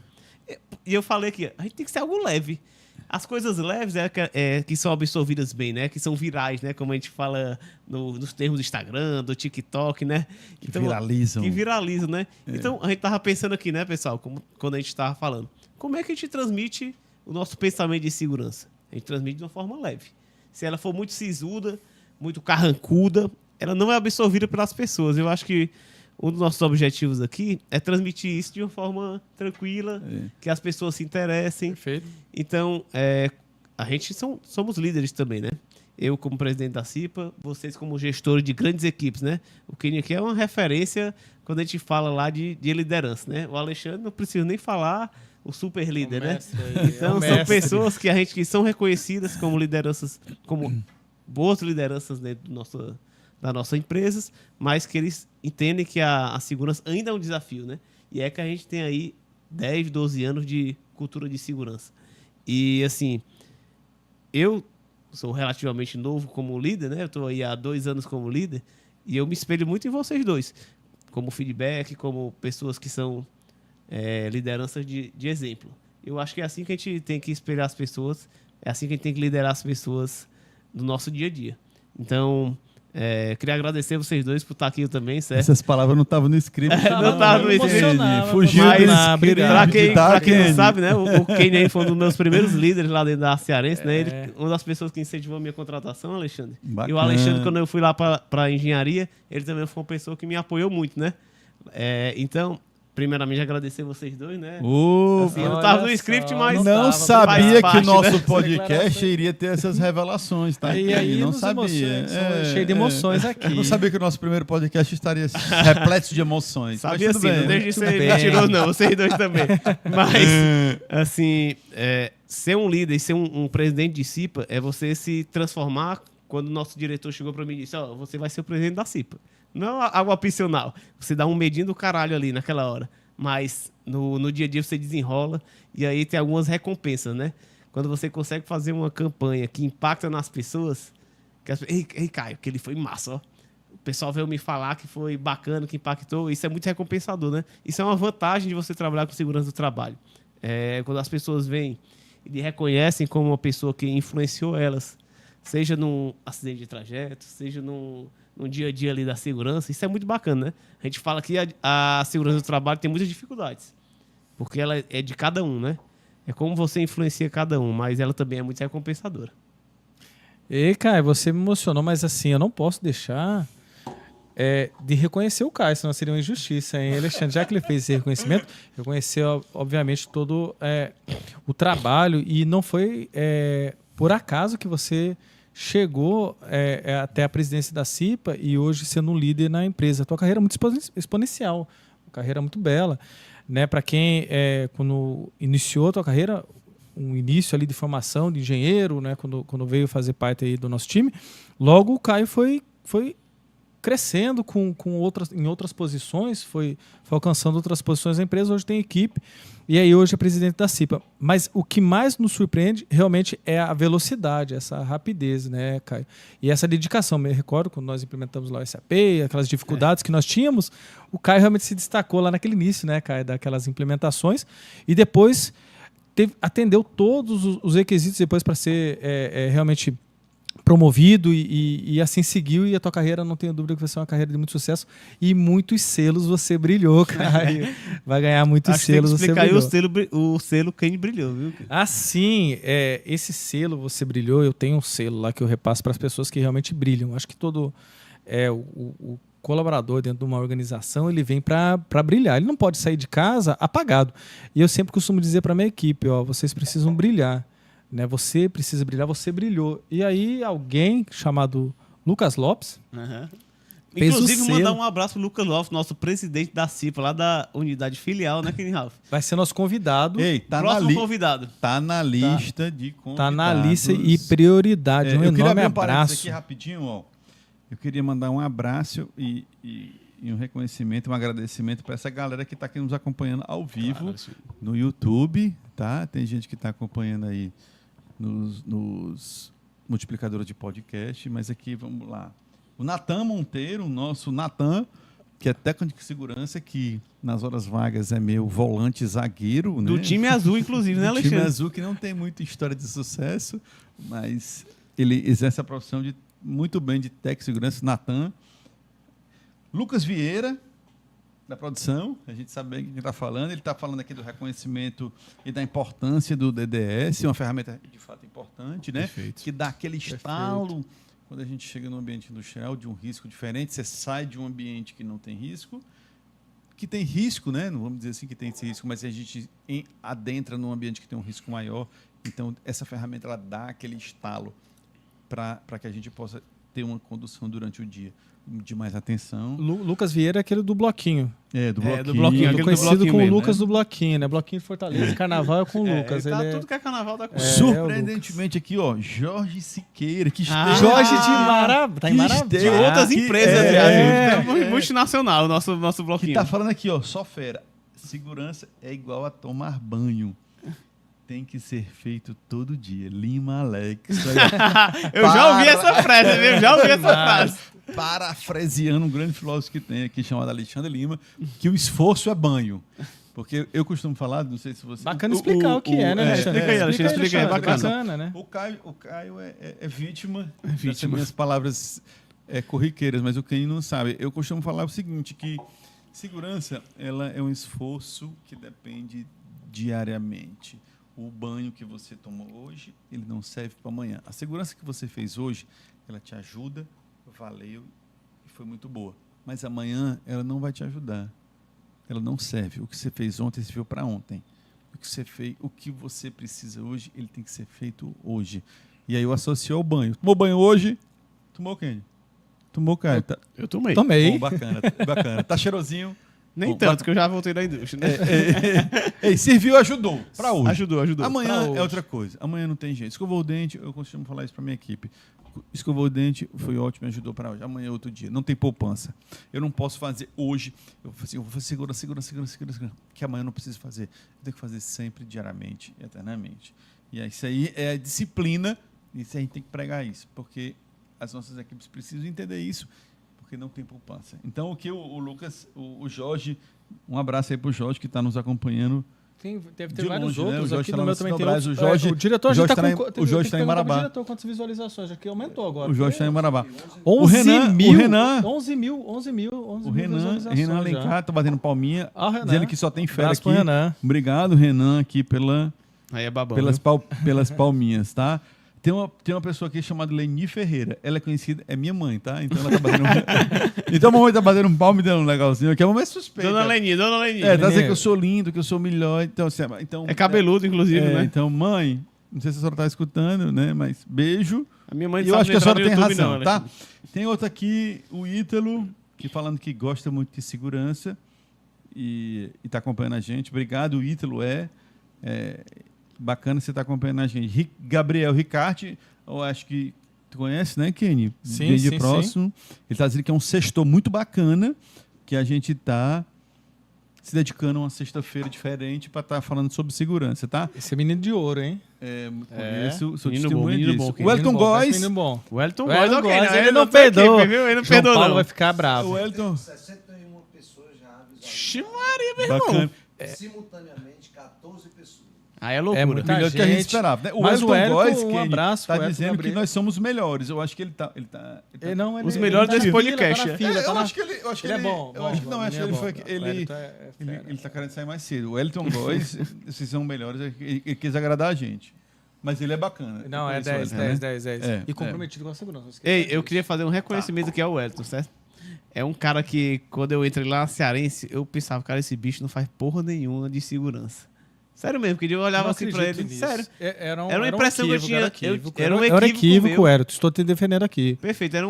E eu falei aqui, a gente tem que ser algo leve. As coisas leves que são absorvidas bem, né? Que são virais, né? Como a gente fala nos termos do Instagram, do TikTok, né? Que viralizam. Que viralizam, né? Então, a gente tava pensando aqui, né, pessoal? Quando a gente tava falando. Como é que a gente transmite o nosso pensamento de segurança? A gente transmite de uma forma leve. Se ela for muito sisuda, muito carrancuda, ela não é absorvida pelas pessoas. Eu acho que um dos nossos objetivos aqui é transmitir isso de uma forma tranquila, que as pessoas se interessem. Perfeito. Então, a gente somos líderes também, né? Eu como presidente da CIPA, vocês como gestores de grandes equipes, né? O Kenny aqui é uma referência quando a gente fala lá de liderança, né? O Alexandre não precisa nem falar, o super líder, né? Então, são pessoas que são reconhecidas como lideranças, como boas lideranças dentro da nossa empresa, mas que eles entendem que a segurança ainda é um desafio, né? E é que a gente tem aí 10, 12 anos de cultura de segurança. E, assim, eu sou relativamente novo como líder, né? Eu estou aí há 2 anos como líder e eu me espelho muito em vocês dois, como feedback, como pessoas que são lideranças de exemplo. Eu acho que é assim que a gente tem que espelhar as pessoas, é assim que a gente tem que liderar as pessoas no nosso dia a dia. Então, queria agradecer vocês dois por estar aqui também, certo? Essas palavras não estavam no script. Não estava no script. Fugiu Mas, do script. Pra quem não sabe, né? O Kenny aí foi um dos meus primeiros líderes lá dentro da Cearense, né? Ele, uma das pessoas que incentivou a minha contratação, Alexandre. Bacana. E o Alexandre, quando eu fui lá para engenharia, ele também foi uma pessoa que me apoiou muito, né? Então, primeiramente, agradecer vocês dois, né? Assim, eu não estava no script, mas não sabia que o nosso né? podcast iria ter essas revelações, tá? E aí, não sabia. Cheio de emoções aqui. Não sabia que o nosso primeiro podcast estaria repleto de emoções. Sabia mas tudo sim, bem, não deixe de tudo ser bem. mentiroso, não. Vocês dois também. Mas, assim, ser um líder e ser um presidente de CIPA é você se transformar. Quando o nosso diretor chegou para mim e disse, você vai ser o presidente da CIPA. Não é algo opcional. Você dá um medinho do caralho ali naquela hora. Mas no dia a dia você desenrola e aí tem algumas recompensas, né? Quando você consegue fazer uma campanha que impacta nas pessoas, ei, Caio, que ele foi massa, ó. O pessoal veio me falar que foi bacana, que impactou. Isso é muito recompensador, né? Isso é uma vantagem de você trabalhar com segurança do trabalho. Quando as pessoas vêm e lhe reconhecem como uma pessoa que influenciou elas, seja num acidente de trajeto, seja no dia a dia ali da segurança, isso é muito bacana, né? A gente fala que a segurança do trabalho tem muitas dificuldades, porque ela é de cada um, né? É como você influencia cada um, mas ela também é muito recompensadora. E, Caio, você me emocionou, mas assim, eu não posso deixar de reconhecer o Caio, senão seria uma injustiça, hein, Alexandre? Já que ele fez esse reconhecimento, reconhecer, obviamente, todo o trabalho, e não foi por acaso que você chegou até a presidência da CIPA e hoje sendo um líder na empresa. A tua carreira é muito exponencial, uma carreira muito bela, né? Para quem, quando iniciou a tua carreira, um início ali de formação de engenheiro, né? Quando veio fazer parte aí do nosso time, logo o Caio foi crescendo em outras posições, foi alcançando outras posições da empresa, hoje tem equipe, e aí hoje é presidente da CIPA. Mas o que mais nos surpreende realmente é a velocidade, essa rapidez, né, Caio? E essa dedicação. Me recordo quando nós implementamos lá o SAP, aquelas dificuldades que nós tínhamos, o Caio realmente se destacou lá naquele início, né, Caio, daquelas implementações, e depois atendeu todos os requisitos depois para ser realmente promovido e assim seguiu, e a tua carreira, não tenho dúvida que vai ser uma carreira de muito sucesso, e muitos selos você brilhou, Caio. Vai ganhar muitos selos, você brilhou. Aí o selo Kenny brilhou, viu? Ah, sim, esse selo você brilhou, eu tenho um selo lá que eu repasso para as pessoas que realmente brilham. Acho que todo o colaborador dentro de uma organização, ele vem para brilhar, ele não pode sair de casa apagado. E eu sempre costumo dizer para minha equipe, vocês precisam brilhar. Né? Você precisa brilhar, você brilhou. E aí alguém chamado Lucas Lopes fez inclusive, o selo. mandar um abraço pro Lucas Lopes, nosso presidente da CIPA, lá da unidade filial, né, Kenny Ralph? Vai ser nosso convidado. Ei, Próximo convidado. Tá na lista de convidados. Tá na lista e prioridade. Um enorme abraço. Aqui rapidinho, ó. Eu queria mandar um abraço e um reconhecimento, um agradecimento para essa galera que está aqui nos acompanhando ao vivo no YouTube, tá? Tem gente que está acompanhando aí multiplicadora de podcast, mas aqui, vamos lá. O Natan Monteiro, o nosso Natan, que é técnico de segurança, que nas horas vagas é meu volante zagueiro. Do né? time azul, inclusive, né, Do time Alexandre? azul, que não tem muita história de sucesso, mas ele exerce a profissão muito bem de técnico de segurança, Natan. Lucas Vieira, da produção, a gente sabe bem o que ele está falando. Ele está falando aqui do reconhecimento e da importância do DDS, uma ferramenta de fato importante, né? Perfeito. Que dá aquele estalo quando a gente chega num ambiente industrial de um risco diferente. Você sai de um ambiente que não tem risco, que tem risco, né? Não vamos dizer assim que tem esse risco, mas a gente adentra num ambiente que tem um risco maior. Então, essa ferramenta ela dá aquele estalo para que a gente possa ter uma condução durante o dia de mais atenção. Lucas Vieira é aquele do Bloquinho. Do É, bloquinho. do bloquinho, Eu aquele tô do conhecido bloquinho como o mesmo, Lucas né? do Bloquinho, né? Bloquinho de Fortaleza, Carnaval é com o Lucas. Tá Ele tudo que é carnaval da coisa. Surpreendentemente aqui, ó, Jorge Siqueira, que Ah, esteve... Jorge de Marabá. Tá em que Marabá. De esteve- outras que- empresas, é, viado. é. Multinacional, o nosso Que bloquinho. tá falando aqui, ó, só fera. Segurança é igual a tomar banho. Tem que ser feito todo dia. Lima Alex. Eu já ouvi essa frase, viu? Já ouvi essa frase. Parafraseando um grande filósofo que tem aqui, chamado Alexandre Lima, que o esforço é banho. Porque eu costumo falar, não sei se você... Bacana explicar o que é, né, Alexandre? explica aí, Alexandre, explica aí, bacana, né? O Caio é vítima, dessas vítima. minhas palavras corriqueiras, mas o Kenny não sabe. Eu costumo falar o seguinte, que segurança ela é um esforço que depende diariamente. O banho que você tomou hoje, ele não serve para amanhã. A segurança que você fez hoje, ela te ajuda, valeu e foi muito boa. Mas amanhã ela não vai te ajudar. Ela não serve. O que você fez ontem serviu para ontem. O que você precisa hoje, ele tem que ser feito hoje. E aí eu associo ao banho. Tomou banho hoje? Tomou quem? Tomou, Caio? Tá, Eu tomei. Tomei. bom, bacana. Tá cheirosinho? Nem Bom, tanto, que eu já voltei da indústria, né? Ei, serviu, ajudou. Para hoje. Ajudou. Amanhã Pra hoje. é outra coisa. Amanhã não tem jeito. Escovou o dente, eu costumo falar isso para minha equipe. Escovou o dente, foi ótimo, me ajudou para hoje. Amanhã é outro dia. Não tem poupança. Eu não posso fazer hoje. Eu vou fazer segura, que amanhã eu não preciso fazer. Eu tenho que fazer sempre, diariamente, eternamente. E isso aí é a disciplina, e a gente tem que pregar isso, porque as nossas equipes precisam entender isso, porque não tem poupança. Então, o que o Lucas, o Jorge, um abraço aí para o Jorge, que está nos acompanhando. Deve De ter vários longe, né? O outros. Jorge Aqui tá no lá meu no também tem Sinobras, outros. o Jorge- O diretor o Jorge já tá tá em- com... o Jorge tá em Marabá. Diretor, quantas visualizações aqui? Aumentou agora. O Jorge está em Marabá. 11 mil. O Renan- 11 mil O Renan Alencar tá batendo palminha, Ah, o Renan. dizendo que só tem fera Abraço aqui. pro Renan. Obrigado, Renan, aqui Aí é babão. pelas palminhas, tá? Tem uma pessoa aqui chamada Leni Ferreira. Ela é conhecida, é minha mãe, tá? Então ela tá batendo então a mamãe tá batendo um palmo e dando um legalzinho aqui. A mamãe é suspeita. Dona Leni. Tá dizendo que eu sou lindo, que eu sou melhor. Então, É cabeludo, inclusive, né? Então, mãe, não sei se a senhora tá escutando, né? Mas beijo. A minha mãe E eu acho que a senhora tem razão, não, tá? Alexandre. Tem outro aqui, o Ítalo, que falando que gosta muito de segurança e está acompanhando a gente. Obrigado, o Ítalo bacana você estar acompanhando a gente. Gabriel Ricarte, eu acho que tu conhece, né, Kenny? Sim, Bem de sim, próximo. Ele está dizendo que é um sextor muito bacana, que a gente está se dedicando a uma sexta-feira diferente para estar falando sobre segurança, tá? Esse é menino de ouro, hein? Conheço, sou menino testemunha bom, menino disso. bom, O Elton Menino bom, Góes, menino bom. O Elton O Góes, Elton ok, Góes, não, ele não tá aqui, perdoa. viu? Ele não João perdoa, Paulo não. vai ficar bravo. o Elton, 61 pessoas já visualizaram. Ixi, Maria, meu irmão. bacana. Simultaneamente, 14 pessoas. Aí é É loucura. muita Melhor do que a gente gente. esperava, né? Mas o Elton, Góes, um Kenny, abraço tá pro Elton dizendo que Gabriel. nós somos melhores. Eu acho que ele tá Não, ele, Os ele melhores tá na desse fila, podcast, Tá na é. fila, eu tá na- acho que ele, eu acho que Ele é ele, bom. eu acho que não, acho que ele foi bom. ele, O Elton é fera. ele tá querendo sair mais cedo. O Elton Góes, vocês são melhores, ele quis agradar a gente. Mas ele é bacana. Não, Eu é conheço 10, o Elton, 10. É, E comprometido com a segurança. não esqueça Ei, eu disso. queria fazer um reconhecimento aqui ao Elton, certo? É um cara que, quando eu entrei lá na Cearense, eu pensava, cara, esse bicho não faz porra nenhuma de segurança. Sério mesmo, porque eu olhava Não assim pra acredito ele. nisso. Sério. Era Era uma impressão que eu tinha. Era equívoco, Era um era equívoco meu. Hélio. Estou te defendendo aqui. Perfeito, era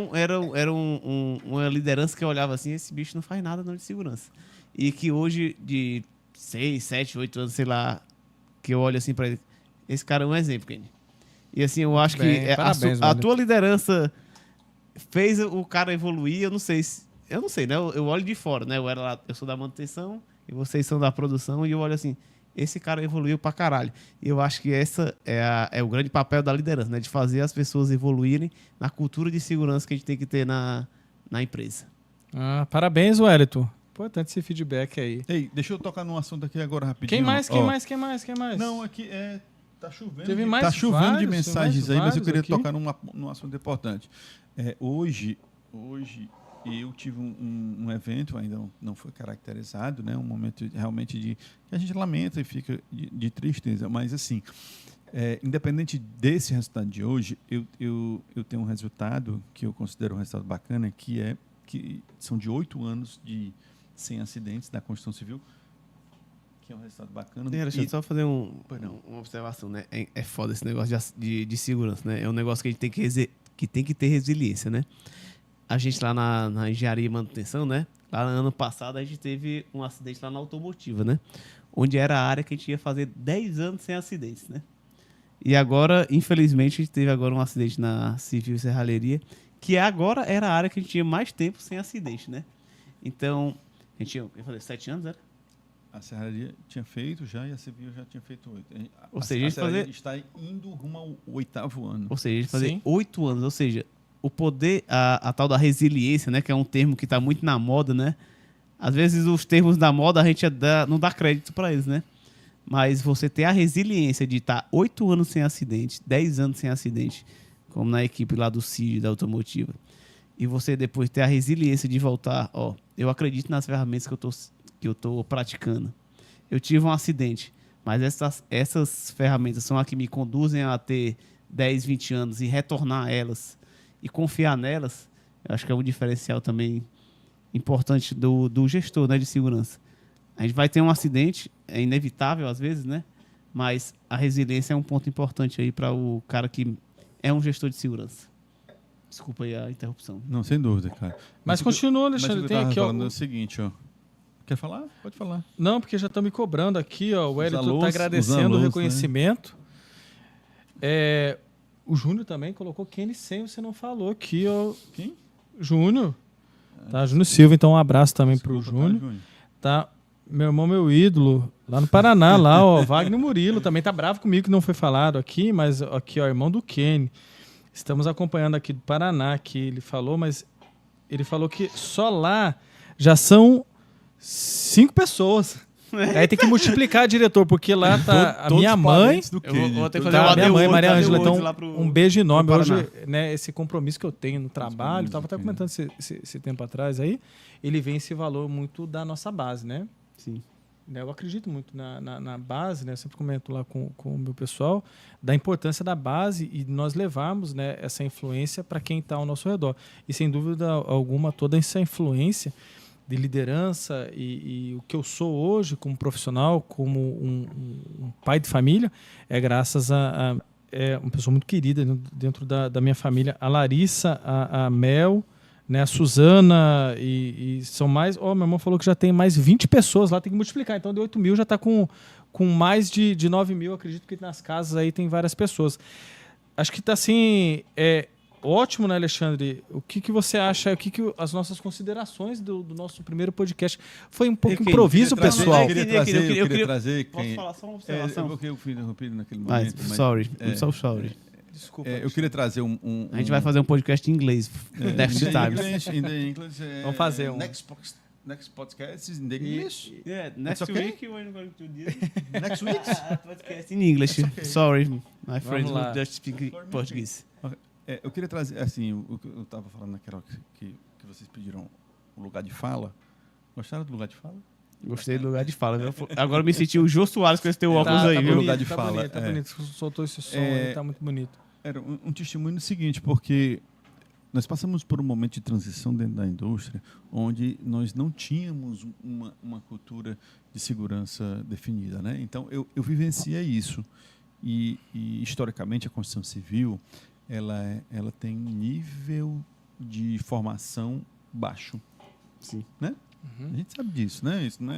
uma liderança que eu olhava assim, esse bicho não faz nada não de segurança. E que hoje, de 6, 7, 8 anos, sei lá, que eu olho assim pra ele, esse cara é um exemplo, Kenny. E assim, eu acho Bem, que parabéns, a mano. tua liderança fez o cara evoluir, eu não sei, né? Eu olho de fora, né? Eu sou da manutenção e vocês são da produção e eu olho assim, esse cara evoluiu pra caralho. E eu acho que essa é o grande papel da liderança, né? De fazer as pessoas evoluírem na cultura de segurança que a gente tem que ter na empresa. Parabéns, Wellington. Importante esse feedback aí. Ei, deixa eu tocar num assunto aqui agora rapidinho. Quem mais? Não, aqui tá chovendo. Teve mais tá chovendo de vários, mensagens teve aí, mas eu vários queria aqui. tocar num assunto importante. Hoje eu tive um evento, ainda não foi caracterizado, né? Um momento realmente que a gente lamenta e fica de tristeza, mas assim, independente desse resultado de hoje, eu tenho um resultado que eu considero um resultado bacana, que são de 8 anos sem acidentes da Constituição Civil, que é um resultado bacana. Deixa eu só fazer uma observação, né? É foda esse negócio de segurança, né? É um negócio que a gente tem que ter resiliência, né? A gente lá na engenharia e manutenção, né? Lá no ano passado a gente teve um acidente lá na automotiva, né? Onde era a área que a gente ia fazer 10 anos sem acidentes, né? E agora, infelizmente, a gente teve agora um acidente na Civil e Serralheria, que agora era a área que a gente tinha mais tempo sem acidente, né? Então, a gente tinha, eu falei, 7 anos, era? A Serraria tinha feito já e a Civil já tinha feito 8. Ou seja, a Serraria está indo rumo ao 8º ano. Ou seja, a gente fazer Sim. 8 anos, ou seja, o poder, a tal da resiliência, né? Que é um termo que está muito na moda, né? Às vezes os termos da moda a gente não dá crédito para eles, né? Mas você ter a resiliência de estar 8 anos sem acidente, 10 anos sem acidente, como na equipe lá do CID, da automotiva, e você depois ter a resiliência de voltar, eu acredito nas ferramentas que eu tô praticando. Eu tive um acidente, mas essas ferramentas são as que me conduzem a ter 10, 20 anos e retornar a elas e confiar nelas. Eu acho que é um diferencial também importante do gestor, né, de segurança. A gente vai ter um acidente, é inevitável às vezes, né? Mas a resiliência é um ponto importante aí para o cara que é um gestor de segurança. Desculpa aí a interrupção. Não, sem dúvida, cara. Mas continua, Mas Alexandre. o que Tem eu tava aqui, falando é ó. o seguinte, ó. Quer falar? Pode falar. Não, porque já estão me cobrando aqui, ó. O Wellington alôs, está os agradecendo alôs, o reconhecimento. O Júnior também colocou Kenny sem, você não falou aqui, ó. Quem? Júnior. Tá, Júnior Silva, então um abraço também pro Desculpa, Júnior. tá, Júnior? Tá, meu irmão, meu ídolo, lá no Paraná, lá, ó, Wagner Murilo, também tá bravo comigo que não foi falado aqui, mas aqui, ó, irmão do Kenny. Estamos acompanhando aqui do Paraná, que ele falou, mas ele falou que só lá já são 5 pessoas. Aí tem que multiplicar, diretor, porque lá tá a Todos minha os mãe, parentes do Kenny. vou ter que Todos- fazer tá, um a minha mãe, ADU, Maria ADU Ângela, então lá um beijo enorme. pro Hoje, Paraná. né, esse compromisso que eu tenho no trabalho, estava até comentando esse tempo atrás aí, ele vem esse valor muito da nossa base, né? Sim. Né, eu acredito muito na base, né? Eu sempre comento lá com o meu pessoal da importância da base e nós levarmos, né, essa influência para quem está ao nosso redor. E sem dúvida alguma, toda essa influência de liderança e o que eu sou hoje como profissional, como um pai de família, é graças a uma pessoa muito querida dentro da minha família, a Larissa, a Mel, né, a Suzana, e são mais... Meu irmão falou que já tem mais 20 pessoas lá, tem que multiplicar. Então, de 8 mil já está com mais de 9 mil. Acredito que nas casas aí tem várias pessoas. Acho que está assim... ótimo, né, Alexandre? O que você acha? As nossas considerações do nosso primeiro podcast? Foi um pouco improviso, Eu queria trazer- pessoal. Eu queria trazer... Posso falar só uma observação? Porque eu fui interrompido naquele Mas, momento. sorry, I'm so sorry. Desculpa. Eu queria trazer A gente vai fazer um podcast em inglês. Next time. In the English, Vamos fazer um. Next podcast in the English. Yeah, next It's okay? week we're going to do Next week? podcast in English. It's okay. Sorry, my friends lá. who just speak Portuguese. Eu queria trazer, assim, o que eu estava falando naquela hora que vocês pediram o lugar de fala. Gostaram do lugar de fala? Gostei do lugar de fala, viu? Agora eu me senti o Jô Soares com esse teu óculos aí, tá viu? lugar de bonito, fala, Tá bonito, soltou esse som, tá muito bonito. Era um testemunho do seguinte, porque nós passamos por um momento de transição dentro da indústria onde nós não tínhamos uma cultura de segurança definida, né? Então, eu vivenciei isso. E, historicamente, a Constituição Civil ela tem um nível de formação baixo. Sim. Né? A gente sabe disso, né? Isso não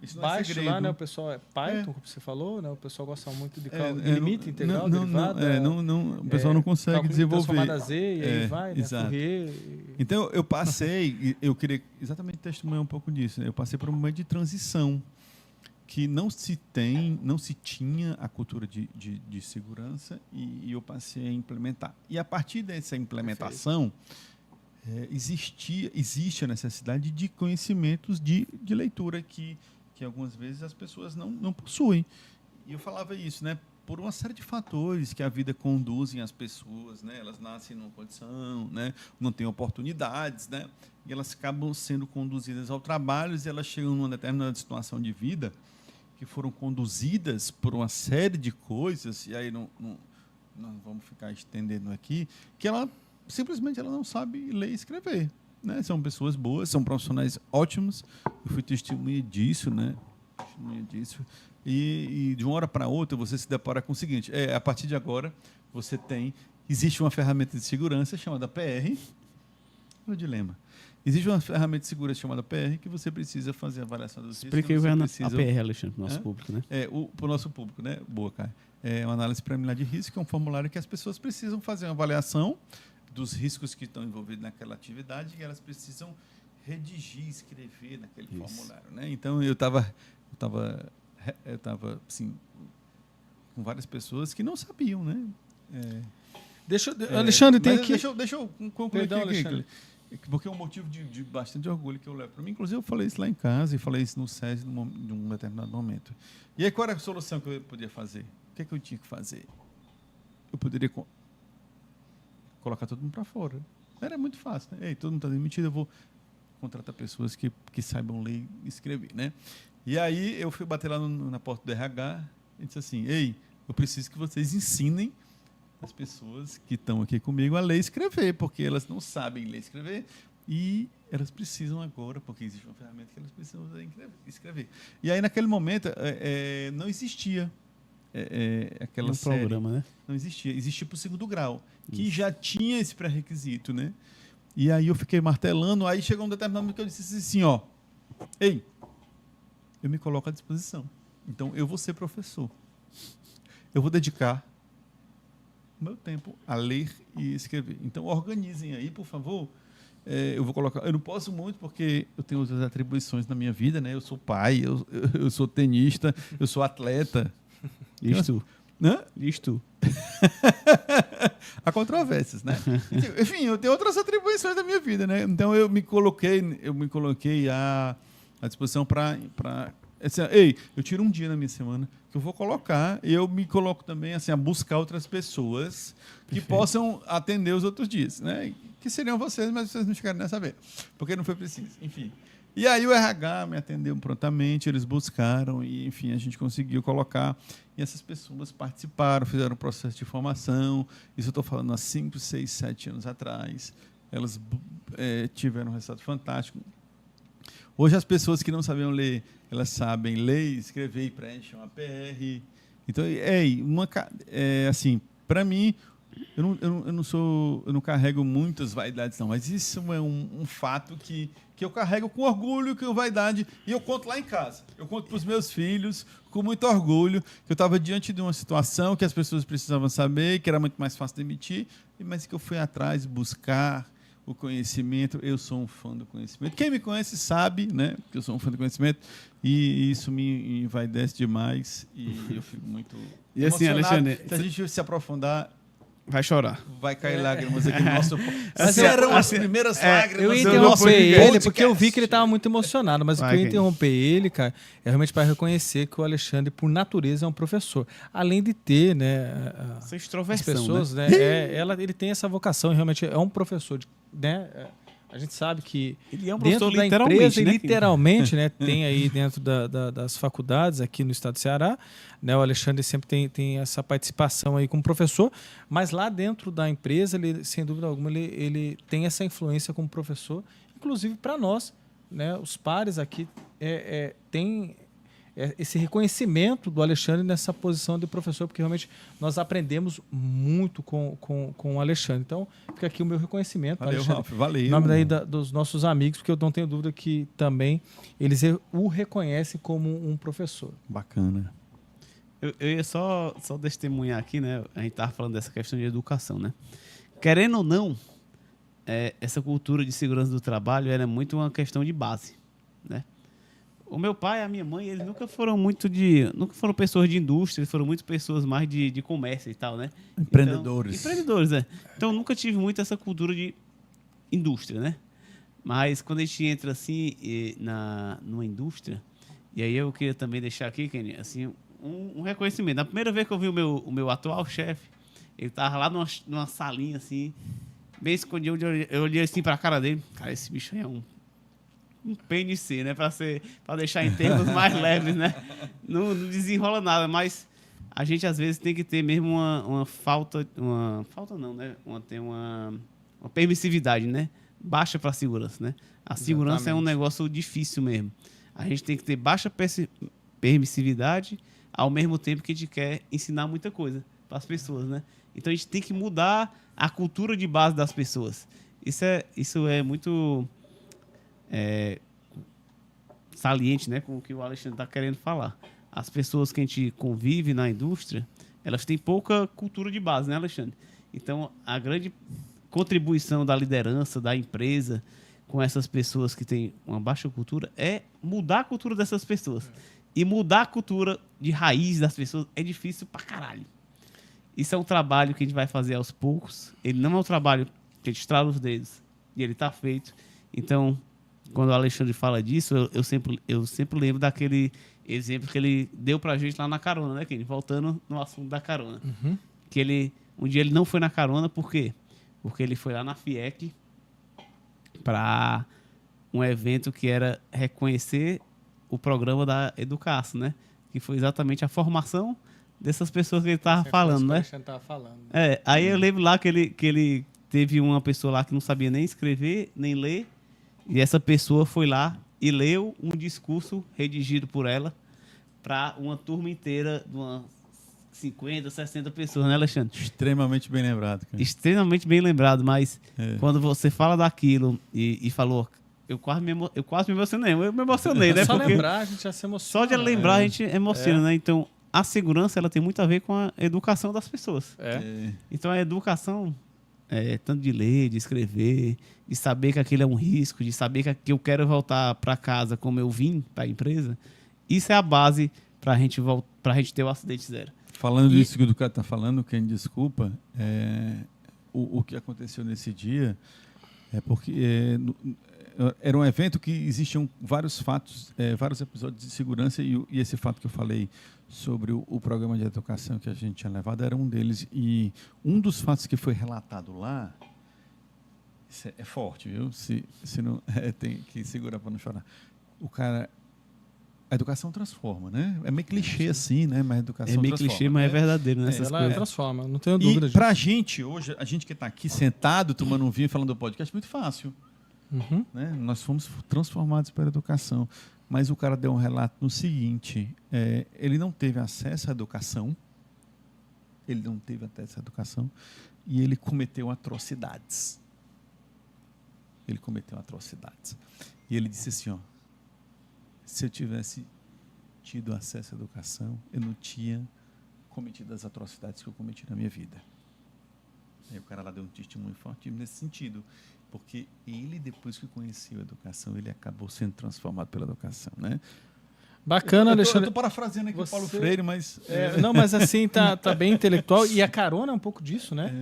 isso não é Baixo segredo. lá, né? O pessoal é Python, como você falou, né? O pessoal gosta muito de limite, não- integral, não, derivada. o pessoal não consegue cálculo de desenvolver. transformada Z, e aí vai, né? Exato. Fourier, Então, eu passei, eu queria exatamente testemunhar um pouco disso, né? Eu passei por um momento de transição. que não se tinha a cultura de segurança e eu passei a implementar. E a partir dessa implementação, existe a necessidade de conhecimentos de leitura que algumas vezes as pessoas não possuem. E eu falava isso, né? Por uma série de fatores que a vida conduzem as pessoas, né? Elas nascem numa condição, né? Não têm oportunidades, né? E elas acabam sendo conduzidas ao trabalho e elas chegam numa determinada situação de vida que foram conduzidas por uma série de coisas, e aí não vamos ficar estendendo aqui, que ela simplesmente não sabe ler e escrever. Né? São pessoas boas, são profissionais ótimos, eu fui testemunha disso, né? E de uma hora para outra você se depara com o seguinte, a partir de agora existe uma ferramenta de segurança chamada PR, o dilema. Existe uma ferramenta de segurança chamada PR que você precisa fazer a avaliação dos riscos. Expliquei a PR, Alexandre, para o nosso público, né? Para o nosso público, né? Boa, cara. É uma análise preliminar de risco, que é um formulário que as pessoas precisam fazer uma avaliação dos riscos que estão envolvidos naquela atividade e elas precisam redigir, escrever naquele formulário, né? Então, eu estava assim, com várias pessoas que não sabiam, né? Alexandre, tem aqui... Deixa eu concluir aqui. Porque é um motivo de bastante orgulho que eu levo para mim. Inclusive, eu falei isso lá em casa e falei isso no SESI de um determinado momento. E aí, qual era a solução que eu podia fazer? O que é que eu tinha que fazer? Eu poderia colocar todo mundo para fora. Era muito fácil. Né? Ei, todo mundo está demitido, eu vou contratar pessoas que saibam ler e escrever. Né? E aí, eu fui bater lá na porta do RH e disse assim, ei, eu preciso que vocês ensinem as pessoas que estão aqui comigo a ler e escrever, porque elas não sabem ler e escrever e elas precisam agora, porque existe uma ferramenta que elas precisam escrever. E aí, naquele momento, não existia aquela série. Programa, né? Não existia. Existia para o segundo grau, que já tinha esse pré-requisito, né? E aí eu fiquei martelando, aí chegou um determinado momento que eu disse assim, ei, eu me coloco à disposição. Então, eu vou ser professor. Eu vou dedicar meu tempo a ler e escrever. Então, organizem aí, por favor. Eu vou colocar... Eu não posso muito porque eu tenho outras atribuições na minha vida, né? Eu sou pai, eu sou tenista, eu sou atleta. Isto. Né? Isto. Há controvérsias, né? Enfim, eu tenho outras atribuições da minha vida, né? Então, eu me coloquei à disposição para assim, ei, eu tiro um dia na minha semana que eu vou colocar e eu me coloco também assim, a buscar outras pessoas que possam atender os outros dias, né? Que seriam vocês, mas vocês não chegaram a saber, porque não foi preciso. Enfim. E aí o RH me atendeu prontamente, eles buscaram e, enfim, a gente conseguiu colocar. E essas pessoas participaram, fizeram um processo de formação. Isso eu estou falando há 5, 6, 7 anos atrás. Elas tiveram um resultado fantástico. Hoje, as pessoas que não sabiam ler, elas sabem ler, escrever e preenchem uma PR. Então, assim, para mim, eu não carrego muitas vaidades, não, mas isso é um fato que eu carrego com orgulho, com vaidade, e eu conto lá em casa. Eu conto para os meus filhos, com muito orgulho, que eu estava diante de uma situação que as pessoas precisavam saber, que era muito mais fácil demitir, mas que eu fui atrás buscar o conhecimento. Eu sou um fã do conhecimento. Quem me conhece sabe, né, que eu sou um fã do conhecimento, e isso me envaidece demais, e eu fico muito e assim, emocionado. Alexandre, se a gente se aprofundar, vai chorar. vai cair lágrimas aqui no nosso... Mas serão as primeiras lágrimas eu do interromper nosso ele podcast. porque eu vi que ele estava muito emocionado, mas Vai, o que eu interromper ele, cara, é realmente para reconhecer que o Alexandre, por natureza, é um professor. Além de ter, né, Essa as extroversão, pessoas, né, ele tem essa vocação, e realmente é um professor, né? A gente sabe que Ele é um dentro professor da literalmente, empresa, né? literalmente, né, tem aí dentro das faculdades aqui no estado do Ceará, né, o Alexandre sempre tem essa participação aí como professor, mas lá dentro da empresa, ele, sem dúvida alguma, ele tem essa influência como professor, inclusive para nós, né, os pares aqui tem esse reconhecimento do Alexandre nessa posição de professor, porque realmente nós aprendemos muito com o Alexandre. Então, fica aqui o meu reconhecimento. Valeu, Alexandre, Ralf, valeu. em nome daí dos nossos amigos, porque eu não tenho dúvida que também eles o reconhecem como um professor. Bacana. Eu ia só testemunhar aqui, né? A gente estava falando dessa questão de educação, né? Querendo ou não, essa cultura de segurança do trabalho era muito uma questão de base, né? O meu pai e a minha mãe, eles nunca foram pessoas de indústria, eles foram muito pessoas mais de comércio e tal, né? Empreendedores. Então, empreendedores, né? Então, nunca tive muito essa cultura de indústria, né? Mas quando a gente entra, assim, numa indústria, e aí eu queria também deixar aqui, Kenny, assim, um reconhecimento. Na primeira vez que eu vi o meu atual chefe, ele tava lá numa salinha, assim, bem escondido, eu olhei assim pra cara dele, cara, esse bicho aí é um PNC, né? Pra deixar em termos mais leves, né? Não desenrola nada, mas a gente às vezes tem que ter mesmo uma falta não, né? Tem uma permissividade, né? Baixa para segurança, né? A segurança é um negócio difícil mesmo. A gente tem que ter baixa permissividade ao mesmo tempo que a gente quer ensinar muita coisa para as pessoas, né? Então a gente tem que mudar a cultura de base das pessoas. Isso é muito saliente, né, com o que o Alexandre está querendo falar. As pessoas que a gente convive na indústria, elas têm pouca cultura de base, né, Alexandre? Então, a grande contribuição da liderança, da empresa, com essas pessoas que têm uma baixa cultura, é mudar a cultura dessas pessoas. E mudar a cultura de raiz das pessoas é difícil pra caralho. Isso é um trabalho que a gente vai fazer aos poucos. Ele não é um trabalho que a gente estrala os dedos e ele está feito. Então, quando o Alexandre fala disso, eu sempre lembro daquele exemplo que ele deu pra gente lá na carona, né, Kenny? Voltando no assunto da carona. Uhum. Que um dia ele não foi na carona, por quê? Porque ele foi lá na FIEC para um evento que era reconhecer o programa da Educação, né? Que foi exatamente a formação dessas pessoas que ele estava falando, né? Aí eu lembro lá que ele teve uma pessoa lá que não sabia nem escrever, nem ler, e essa pessoa foi lá e leu um discurso redigido por ela para uma turma inteira de umas 50, 60 pessoas, né, Alexandre? Extremamente bem lembrado, cara. Extremamente bem lembrado, mas quando você fala daquilo e falou, eu quase me emocionei. Eu me emocionei, né? Só porque lembrar, a gente já se emociona. só de lembrar, a gente emociona, né? Então, a segurança, ela tem muito a ver com a educação das pessoas. Então, a educação, tanto de ler, de escrever, de saber que aquilo é um risco, de saber que eu quero voltar para casa como eu vim para a empresa, isso é a base para a gente ter o acidente zero. Falando disso que o cara está falando, quem desculpa, o que aconteceu nesse dia é porque era um evento que existiam vários fatos, vários episódios de segurança e esse fato que eu falei sobre o programa de educação que a gente tinha levado era um deles. E um dos fatos que foi relatado lá, isso é forte, viu? Se não, tem que segurar para não chorar. A educação transforma, né? É meio clichê assim, né? Mas a educação transforma. É meio clichê, mas é verdadeiro, né? Ela transforma, não tenho dúvida disso. E pra gente, hoje, a gente que está aqui sentado, tomando um vinho, falando do podcast, é muito fácil. Uhum. Né? Nós fomos transformados pela educação. Mas o cara deu um relato no seguinte, ele não teve acesso à educação, e ele cometeu atrocidades. E ele disse assim, se eu tivesse tido acesso à educação, eu não tinha cometido as atrocidades que eu cometi na minha vida. Aí o cara lá deu um testemunho forte nesse sentido, porque ele, depois que conheceu a educação, ele acabou sendo transformado pela educação, né? Bacana, Alexandre. Eu estou parafraseando aqui o Paulo Freire, mas... Não, mas assim, tá bem intelectual. E a carona é um pouco disso, né?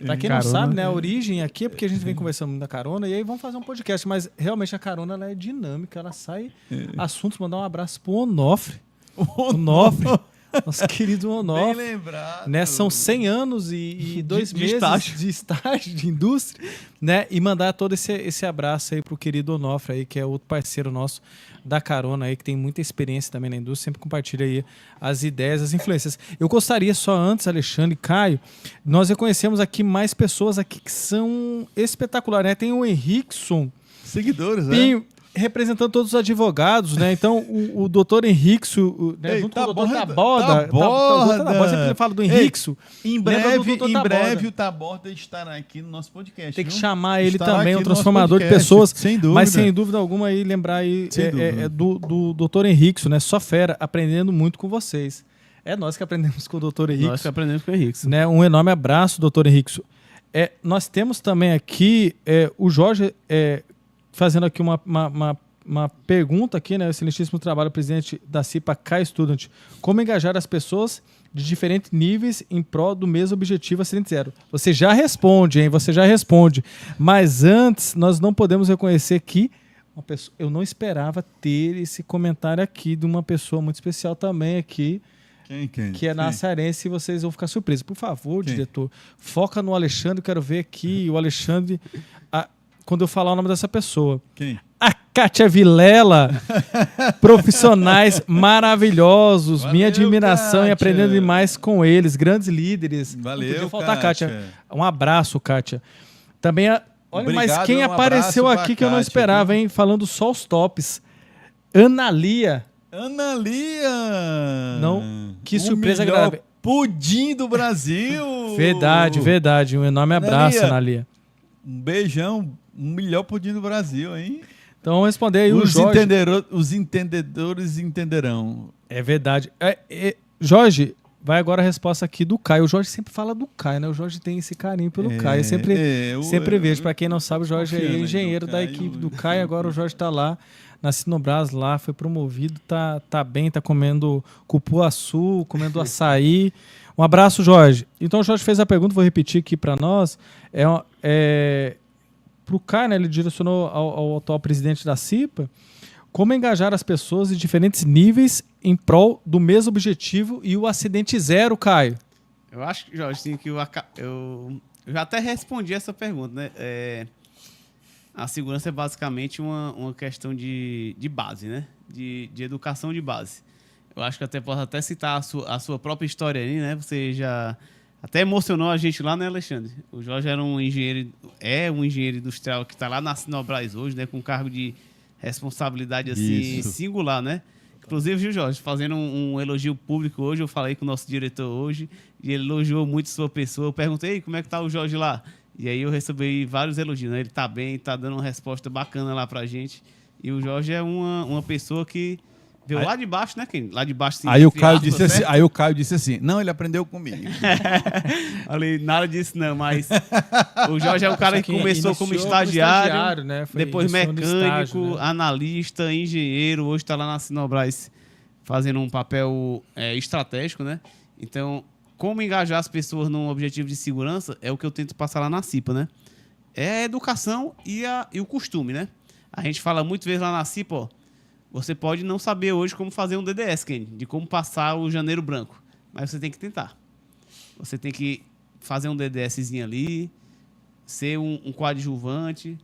Pra quem não sabe, né? A origem aqui é porque a gente vem conversando muito da carona e aí vamos fazer um podcast. Mas realmente a carona ela é dinâmica, ela sai assuntos. Mandar um abraço pro Onofre. Onofre. Nosso querido Onofre. Bem lembrado. Né? São 100 anos e 2 meses estágio. de estágio de indústria, né? E mandar todo esse abraço aí pro querido Onofre aí, que é outro parceiro nosso da carona aí, que tem muita experiência também na indústria, sempre compartilha aí as ideias, as influências. Eu gostaria só antes, Alexandre e Caio, nós reconhecemos aqui mais pessoas aqui que são espetaculares, né? Tem o Henrickson. Seguidores, né? Tem representando todos os advogados, né? Então, o doutor Henrickson, né? Junto com o doutor Taborda. Sempre ele fala do Henrickson. Em breve o Taborda estará aqui no nosso podcast. Tem que viu? chamar ele Estará também, aqui um no nosso transformador de podcast, pessoas. sem dúvida. Mas sem dúvida alguma aí, lembrar aí do doutor Henrickson, né? Só fera, aprendendo muito com vocês. É nós que aprendemos com o doutor Henrickson. Nós que aprendemos com o Henrickson. Né? Um enorme abraço, doutor Henrickson. Nós temos também aqui o Jorge fazendo aqui uma uma pergunta aqui, né? Excelentíssimo trabalho, presidente da CIPA, Kai Student. Como engajar as pessoas de diferentes níveis em prol do mesmo objetivo Acidente Zero? Você já responde, hein? Você já responde. Mas antes, nós não podemos reconhecer que uma pessoa, eu não esperava ter esse comentário aqui de uma pessoa muito especial também aqui, Quem? que é nassarense, e vocês vão ficar surpresos. Por favor, Quem? diretor, foca no Alexandre, eu quero ver aqui o Alexandre, quando eu falar o nome dessa pessoa. Quem? A Kátia Vilela, profissionais maravilhosos, Valeu, minha admiração e Kátia. aprendendo demais com eles, grandes líderes. Valeu, Não podia faltar, Kátia. Kátia. Um abraço, Kátia. Também, olha, mas Obrigado, quem um apareceu abraço aqui pra que eu não Kátia, esperava, viu? hein? Falando só os tops. Analia. Ana Lia! Não, que O surpresa melhor agradável. pudim do Brasil! Verdade. Um enorme abraço, Analia. Analia. Um beijão, um melhor pudim do Brasil, hein? Então vamos responder aí o Os, Jorge. os entendedores entenderão. É verdade. Jorge, vai agora a resposta aqui do Caio. O Jorge sempre fala do Caio, né? O Jorge tem esse carinho pelo Caio. Eu sempre vejo. Para quem não sabe, o Jorge é confiando aí engenheiro no da Caio. equipe do Caio. Agora o Jorge está lá na Sinobras, lá, foi promovido, tá bem, tá comendo cupuaçu, comendo açaí. Um abraço, Jorge. Então o Jorge fez a pergunta, vou repetir aqui para nós. Para o Caio, né, ele direcionou ao atual presidente da CIPA, como engajar as pessoas de diferentes níveis em prol do mesmo objetivo e o acidente zero, Caio? Eu acho, Jorge, sim, que eu já até respondi essa pergunta, né? A segurança é basicamente uma questão de base, né? De educação de base. Eu acho que até posso até citar a sua própria história aí, né? Você já até emocionou a gente lá, né, Alexandre? O Jorge era um engenheiro industrial que está lá na Sinobras hoje, né? Com cargo de responsabilidade assim Isso. singular, né? Inclusive, viu, Jorge, fazendo um elogio público hoje, eu falei com o nosso diretor hoje, e ele elogiou muito sua pessoa. Eu perguntei, como é que tá o Jorge lá? E aí eu recebi vários elogios, né? Ele tá bem, tá dando uma resposta bacana lá pra gente. E o Jorge é uma pessoa que veio lá de baixo, né, Ken? Lá de baixo, sim. Aí o entre Caio aspas, disse assim, certo? aí o Caio disse assim: "Não, ele aprendeu comigo". Ali, nada disso não, mas o Jorge é o cara que começou como Iniciou estagiário, né? Foi depois iniciou no mecânico, estágio, né? analista, engenheiro, hoje está lá na Sinobras fazendo um papel estratégico, né? Então, como engajar as pessoas num objetivo de segurança é o que eu tento passar lá na CIPA, né? É a educação e o costume, né? A gente fala muitas vezes lá na CIPA, ó, você pode não saber hoje como fazer um DDS, Kenny, de como passar o janeiro branco, mas você tem que tentar. Você tem que fazer um DDSzinho ali, ser um coadjuvante,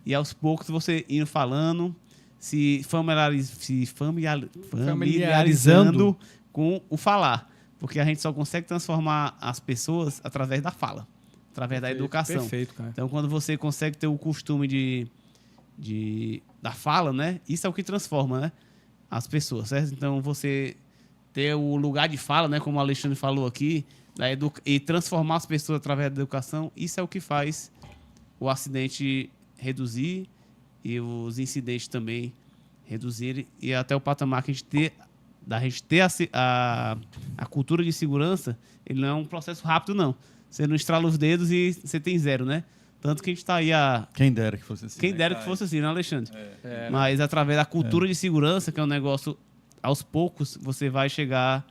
e aos poucos você indo falando, se familiarizando com o falar. Porque a gente só consegue transformar as pessoas através da fala, através da educação. Perfeito, cara. Então, quando você consegue ter o costume da fala, né? Isso é o que transforma, né? As pessoas, certo? Então, você ter o lugar de fala, né? Como o Alexandre falou aqui, e transformar as pessoas através da educação, isso é o que faz o acidente reduzir e os incidentes também reduzirem e até o patamar que a gente ter a cultura de segurança, ele não é um processo rápido, não. Você não estrala os dedos e você tem zero, né? Tanto que a gente está aí Quem dera que fosse assim. Quem né, dera que Caio? fosse assim, né, Alexandre? É, Mas através da cultura de segurança, que é um negócio, aos poucos, você vai chegar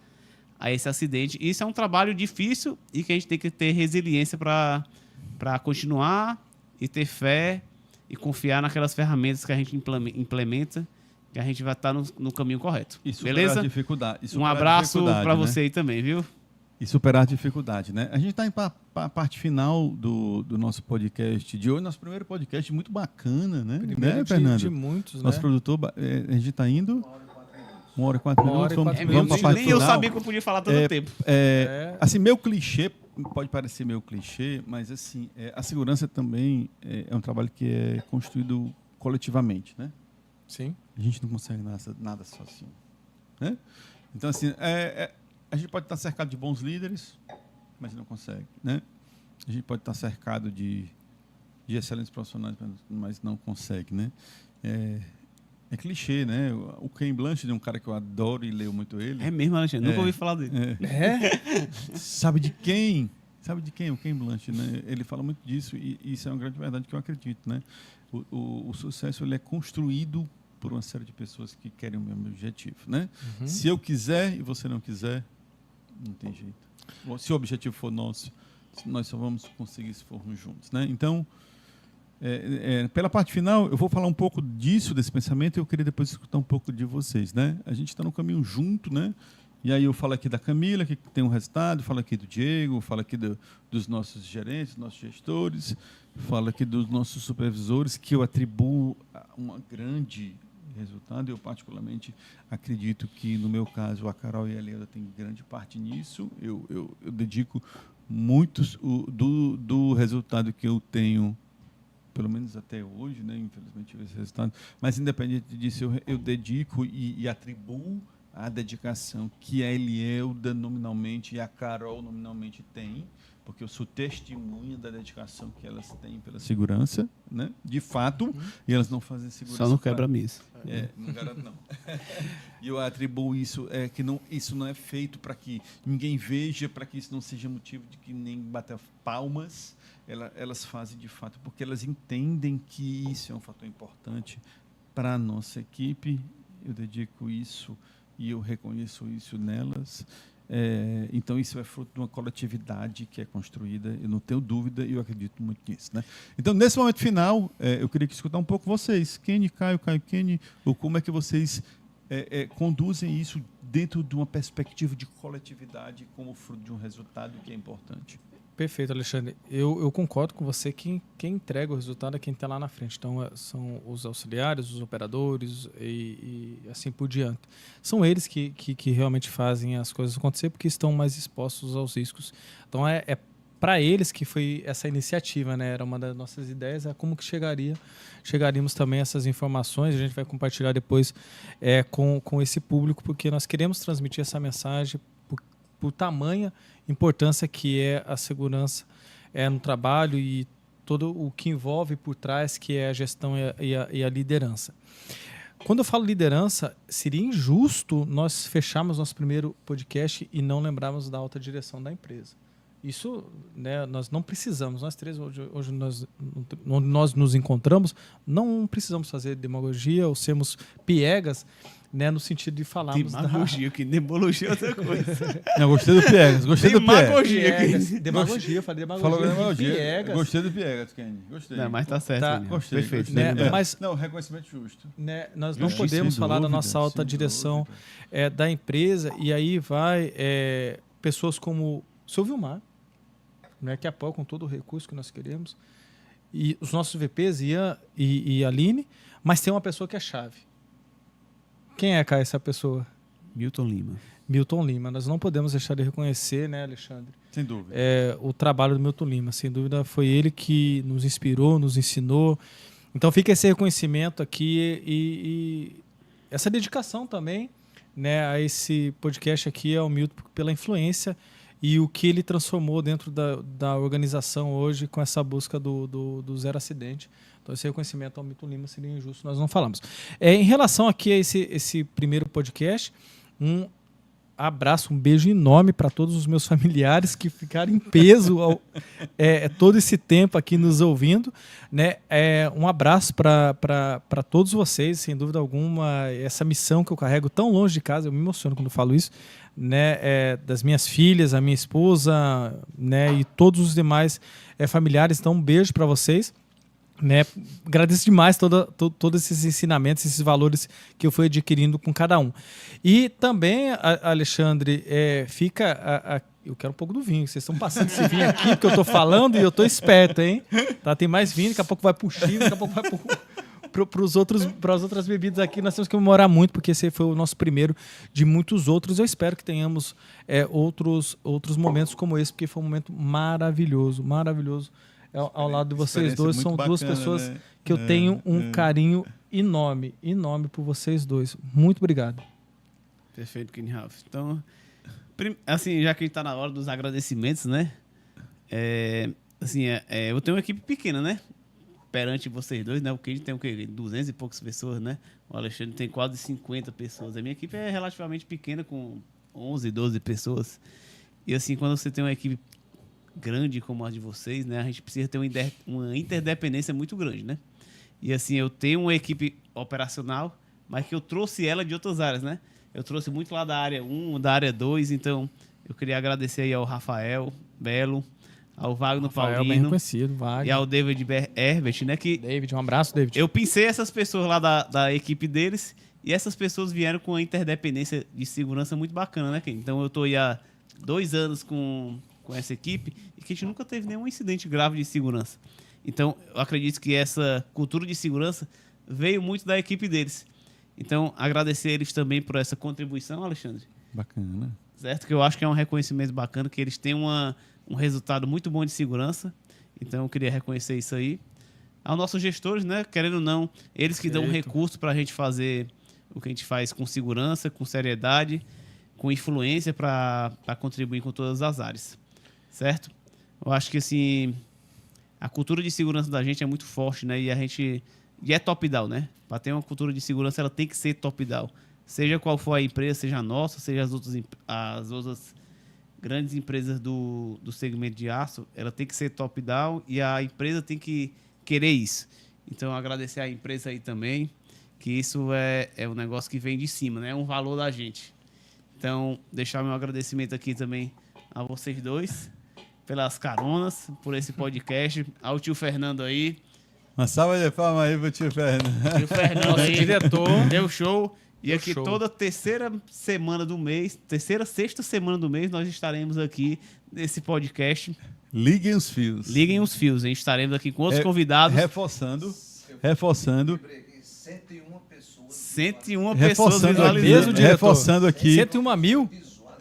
a esse acidente. Isso é um trabalho difícil e que a gente tem que ter resiliência para continuar e ter fé e confiar naquelas ferramentas que a gente implementa, que a gente vai estar no caminho correto. E superar Beleza? a dificuldade. E Um superar a abraço dificuldade, para né? você aí também, viu? E superar a dificuldade, né? A gente está indo para a parte final do nosso podcast de hoje, nosso primeiro podcast muito bacana, né? primeiro né, Fernando? de muitos, Nosso né? produtor, a gente está indo 1h04 1 hora minutos. e Vamos, 4 vamos minutos. para a parte Nem eu final. sabia que eu podia falar tanto tempo. Assim, meu clichê, pode parecer meio clichê, mas assim, a segurança também é um trabalho que é construído coletivamente, né? Sim. A gente não consegue nada sozinho, né? Então, assim, a gente pode estar cercado de bons líderes, mas não consegue, né? A gente pode estar cercado de excelentes profissionais, mas não consegue, né? É clichê, né? O Ken Blanchard é um cara que eu adoro e leio muito ele. É mesmo, Alexandre. Nunca ouvi falar dele. Sabe de quem? Sabe de quem? O Ken Blanchard, né? Ele fala muito disso e isso é uma grande verdade que eu acredito, né? O sucesso ele é construído por uma série de pessoas que querem o mesmo objetivo, né? Se eu quiser e você não quiser, não tem jeito. Se o objetivo for nosso, nós só vamos conseguir se formos juntos, né? Então, pela parte final, eu vou falar um pouco desse pensamento, e eu queria depois escutar um pouco de vocês, né? A gente está no caminho junto, né? E aí eu falo aqui da Camila, que tem um resultado, falo aqui do Diego, falo aqui dos nossos gerentes, nossos gestores, falo aqui dos nossos supervisores, que eu atribuo um grande resultado. Eu, particularmente, acredito que, no meu caso, a Carol e a Leda têm grande parte nisso. Eu dedico muitos do resultado que eu tenho, pelo menos até hoje, né? Infelizmente, tive esse resultado. Mas, independente disso, eu dedico e atribuo a dedicação que a Elielda nominalmente e a Carol nominalmente têm, porque eu sou testemunha da dedicação que elas têm pela segurança, né? De fato, e elas não fazem segurança. Só não quebra a mesa. Não garanto não. E eu atribuo isso, que isso não é feito para que ninguém veja, para que isso não seja motivo de que nem bater palmas. Elas fazem de fato porque elas entendem que isso é um fator importante para a nossa equipe. Eu dedico isso e eu reconheço isso nelas. Então, isso é fruto de uma coletividade que é construída, eu não tenho dúvida e eu acredito muito nisso, né? Então, nesse momento final, eu queria escutar um pouco vocês, Kenny, Caio, Kenny, ou como é que vocês conduzem isso dentro de uma perspectiva de coletividade como fruto de um resultado que é importante. Perfeito, Alexandre. Eu concordo com você que quem entrega o resultado é quem está lá na frente. Então, são os auxiliares, os operadores e assim por diante. São eles que realmente fazem as coisas acontecer porque estão mais expostos aos riscos. Então, é para eles que foi essa iniciativa, né? Era uma das nossas ideias, como que chegaríamos também a essas informações. A gente vai compartilhar depois com esse público, porque nós queremos transmitir essa mensagem por tamanha importância que é a segurança no trabalho e todo o que envolve por trás, que é a gestão e a liderança. Quando eu falo liderança, seria injusto nós fecharmos nosso primeiro podcast e não lembrarmos da alta direção da empresa. Isso, né, nós não precisamos, nós três, hoje onde nós nos encontramos, não precisamos fazer demagogia ou sermos piegas, né, no sentido de falarmos demagogia, que demagogia é outra coisa. Não, gostei do Piegas, gostei do Piegas. Demagogia, eu falei demagogia. Falou demagogia. Piegas. Gostei do Piegas, Kenny. Gostei. Não, mas tá certo. Tá. Gostei. Perfeito. Né, mas, não, reconhecimento justo. Né, nós não Justiça, podemos sem falar da dúvida, nossa alta sem direção da empresa, e aí vai pessoas como o seu Vilmar, né, que apoia com todo o recurso que nós queremos, e os nossos VPs, Ian e Aline, mas tem uma pessoa que é chave. Quem é, Caio, essa pessoa? Milton Lima. Milton Lima. Nós não podemos deixar de reconhecer, né, Alexandre? Sem dúvida. O trabalho do Milton Lima. Sem dúvida, foi ele que nos inspirou, nos ensinou. Então, fica esse reconhecimento aqui e essa dedicação também, né, a esse podcast aqui ao Milton pela influência e o que ele transformou dentro da organização hoje com essa busca do zero acidente. Então, esse reconhecimento ao Milton Lima seria injusto, nós não falamos. Em relação aqui a esse primeiro podcast, um abraço, um beijo enorme para todos os meus familiares que ficaram em peso todo esse tempo aqui nos ouvindo, né? Um abraço para todos vocês, sem dúvida alguma, essa missão que eu carrego tão longe de casa, eu me emociono quando falo isso, né? Das minhas filhas, a minha esposa, né? E todos os demais familiares. Então, um beijo para vocês. Né, agradeço demais todos esses ensinamentos, esses valores que eu fui adquirindo com cada um. E também, Alexandre, eu quero um pouco do vinho. Vocês estão passando esse vinho aqui, porque eu estou falando e eu estou esperto, hein? Tá, tem mais vinho, daqui a pouco vai pro Chico, daqui a pouco vai para as outras bebidas aqui. Nós temos que comemorar muito, porque esse foi o nosso primeiro de muitos outros. Eu espero que tenhamos outros momentos como esse, porque foi um momento maravilhoso, maravilhoso. Ao lado de vocês dois, são duas pessoas, né, que eu tenho um carinho enorme por vocês dois. Muito obrigado. Perfeito, Kenny Ralph. Então, assim, já que a gente está na hora dos agradecimentos, né? Eu tenho uma equipe pequena, né? Perante vocês dois, né? O Kenny tem o quê? 200 e poucas pessoas, né? O Alexandre tem quase 50 pessoas. A minha equipe é relativamente pequena, com 11, 12 pessoas. E assim, quando você tem uma equipe grande como a de vocês, né, a gente precisa ter uma interdependência muito grande, né? E assim, eu tenho uma equipe operacional, mas que eu trouxe ela de outras áreas, né? Eu trouxe muito lá da área 1, da área 2, então eu queria agradecer aí ao Rafael Belo, ao Wagner Rafael, bem Paulino reconhecido, e Wagner. ao David Herbert, né? Que David, um abraço, David. eu pensei essas pessoas lá da equipe deles e essas pessoas vieram com uma interdependência de segurança muito bacana, né, Ken? Então eu tô aí há 2 anos com essa equipe e que a gente nunca teve nenhum incidente grave de segurança. Então eu acredito que essa cultura de segurança veio muito da equipe deles. Então agradecer eles também por essa contribuição, Alexandre. Bacana. Certo? Que eu acho que é um reconhecimento bacana, que eles têm um resultado muito bom de segurança. Então eu queria reconhecer isso aí. Aos nossos gestores, né? Querendo ou não, eles que dão um Perfeito. recurso para a gente fazer o que a gente faz com segurança, com seriedade, com influência para contribuir com todas as áreas. Certo? Eu acho que assim, a cultura de segurança da gente é muito forte, né? E é top-down, né? Para ter uma cultura de segurança, ela tem que ser top-down. Seja qual for a empresa, seja a nossa, seja as outras grandes empresas do segmento de aço, ela tem que ser top-down e a empresa tem que querer isso. Então, agradecer à empresa aí também, que isso é um negócio que vem de cima, né? É um valor da gente. Então, deixar meu agradecimento aqui também a vocês dois, pelas caronas, por esse podcast, ao tio Fernando aí. Uma salva de palmas aí pro tio Fernando. Tio Fernando Nosso aí, diretor. deu show. E Deu aqui show. toda sexta semana do mês, nós estaremos aqui nesse podcast. Liguem os fios. Liguem os fios, hein? Estaremos aqui com outros É, convidados. Reforçando. 101 pessoas. 101 pessoas Reforçando aqui, visualizando. Mesmo, diretor? reforçando aqui. 101 mil?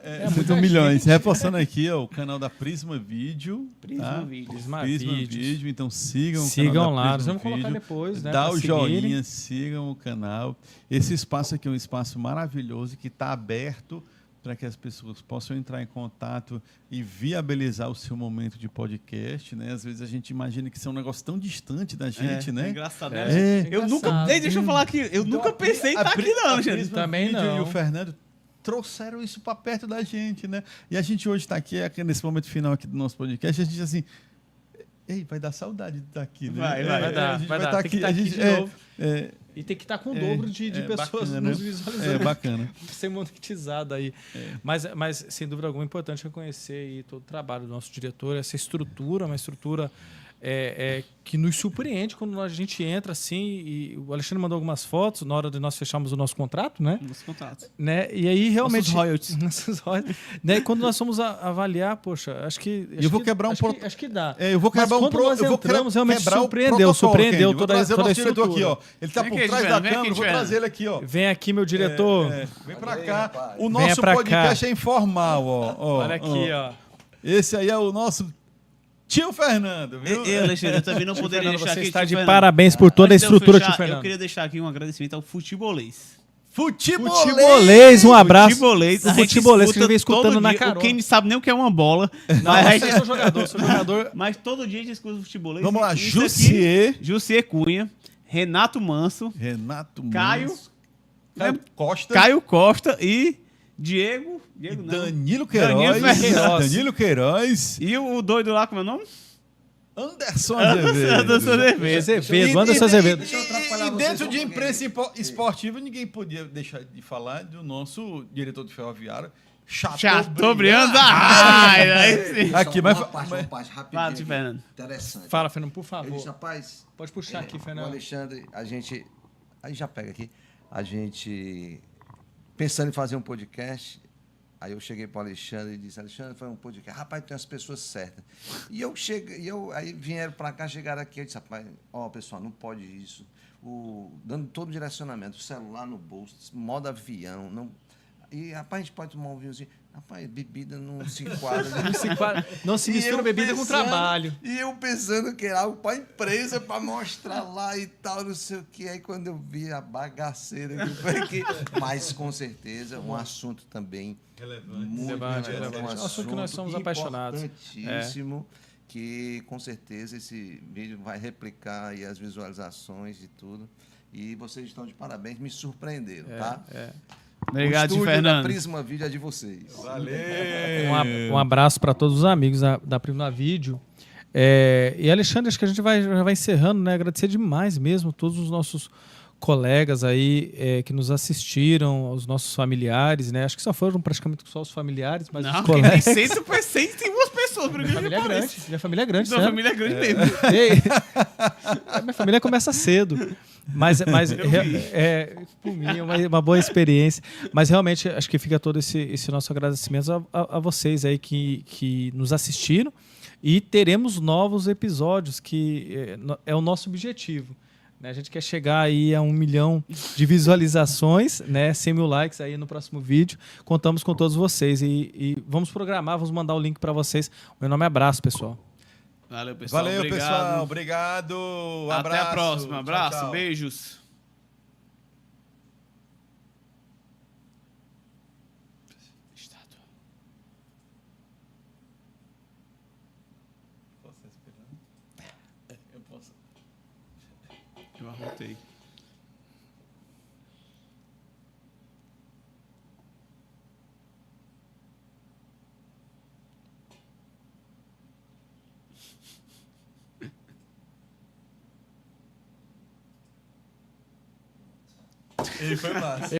É, muito milhões. Reforçando aqui, ó, o canal da Prisma Vídeo. Prisma tá? Vídeo. Prisma Prisma Vídeos. Vídeo. Então sigam o Sigam canal da lá, nós Prisma vamos colocar Vídeo. depois, né? Dá pra o seguirem. joinha, sigam o canal. Esse espaço aqui é um espaço maravilhoso que está aberto para que as pessoas possam entrar em contato e viabilizar o seu momento de podcast, né? Às vezes a gente imagina que isso é um negócio tão distante da gente, É né? engraçado, É. né? É. Eu nunca. Engraçado. Ei, deixa eu falar aqui. Eu nunca pensei em estar aqui, não, gente. Prisma Também Vídeo não. E o Fernando trouxeram isso para perto da gente, né? E a gente hoje está aqui nesse momento final aqui do nosso podcast, a gente assim, ei, vai dar saudade de estar aqui, né? Vai dar, a gente vai vai dar. estar Tem que aqui, estar a aqui gente de novo. é, E tem que estar com o dobro de pessoas bacana, nos né? visualizando. É bacana. Ser monetizado aí. Mas, sem dúvida alguma, é importante reconhecer aí todo o trabalho do nosso diretor, essa estrutura, uma estrutura que nos surpreende quando a gente entra assim. E o Alexandre mandou algumas fotos na hora de nós fecharmos o nosso contrato, né? Nos contatos. Né? E aí realmente. Nossos royalties. Nossos royalties. Né? E quando nós fomos avaliar, poxa, acho que. Eu vou quebrar um acho que dá. eu vou Mas quebrar quando nós eu vou entramos, realmente quebrar o surpreendeu protocolo, surpreendeu Kendi. Vou toda trazer o a nosso diretor aqui, estrutura. ó. Ele tá Vem por aqui, trás Juliano, da vem aqui, câmera, vou Juliano. trazer ele aqui, ó. Vem aqui, meu diretor. Vem pra Aí, cá. rapaz. O Venha nosso pra podcast cá. é informal, ó. Olha aqui, ó. Esse aí é o nosso tio Fernando, viu? Eu, Alexandre, eu também não poderia Fernando, deixar você aqui. está tio de Fernando. parabéns por toda a Antes de eu estrutura, fechar, tio Fernando. Eu queria deixar aqui um agradecimento ao futebolês. Futebolês, um abraço. Futebolês, O a gente futebolês que escuta ele vem escutando todo na dia. carona. Quem não sabe nem o que é uma bola. Não, mas, eu sou jogador. mas todo dia a gente escuta o futebolês. Vamos lá, Isso aqui, Jussier, Jussier Cunha, Renato Manso, Renato Caio, Manso, Caio Costa, Caio Costa e Diego e não. Danilo Danilo Queiroz. Queiroz. Danilo Queiroz, E o doido lá, como é o nome? Anderson Anderson Azevedo. Azevedo, Anderson Azevedo. Deixa eu atrapalhar E vocês dentro um de pouquinho. imprensa esportiva, ninguém podia deixar de falar do nosso diretor de ferroviário, Chateaubriand. Ai, aí sim. Aqui, Só mas- uma parte rapidinho Fala, aqui, tio Fernando. interessante. Fala, Fernando, por Ele favor. disse, rapaz, Pode puxar aqui, o Fernando. Alexandre, a gente... Aí já pega aqui. A gente, pensando em fazer um podcast, aí eu cheguei para o Alexandre e disse, Alexandre, foi um podcast. Rapaz, tem as pessoas certas. E eu cheguei, aí vieram para cá, chegaram aqui, eu disse, rapaz, ó, pessoal, não pode isso. Dando todo o direcionamento, o celular no bolso, modo avião, não... E, rapaz, a gente pode tomar um vinhozinho. Rapaz, bebida não se enquadra. Não se E mistura eu bebida com pensando- trabalho. E eu pensando que era algo para a empresa, para mostrar lá e tal, não sei o que. Aí quando eu vi a bagaceira que foi aqui. Mas com certeza, um assunto também muito Relevante. relevante. É um assunto que nós somos apaixonados. Importantíssimo. Que com certeza esse vídeo vai replicar aí as visualizações e tudo. E vocês estão de parabéns, me surpreenderam, tá? Obrigado, o tio estúdio da Fernando. Prisma Vídeo é de vocês. Valeu! Um abraço para todos os amigos da Prisma Vídeo. E Alexandre, acho que a gente já vai encerrando, né? Agradecer demais mesmo todos os nossos colegas aí que nos assistiram, aos nossos familiares, né? Acho que só foram praticamente só os familiares, mas Não, os porque colegas. tem 101 pessoas, por Minha incrível família que é grande. pareça. Minha família é grande, Sua sério. família é grande mesmo. Ei, minha família começa cedo. Mas por mim, é uma boa experiência. Mas realmente, acho que fica todo esse nosso agradecimento a vocês aí que nos assistiram. E teremos novos episódios, que é o nosso objetivo. Né? A gente quer chegar aí a 1 milhão de visualizações, né? 100 mil likes aí no próximo vídeo. Contamos com todos vocês. E vamos programar, vamos mandar o link para vocês. Um enorme abraço, pessoal. Valeu, pessoal. Valeu, Obrigado. pessoal. Obrigado. Até Abraço. a próxima. Tchau, Abraço, tchau. beijos. Estátua. Eu posso. Eu arrotei. Ele foi massa.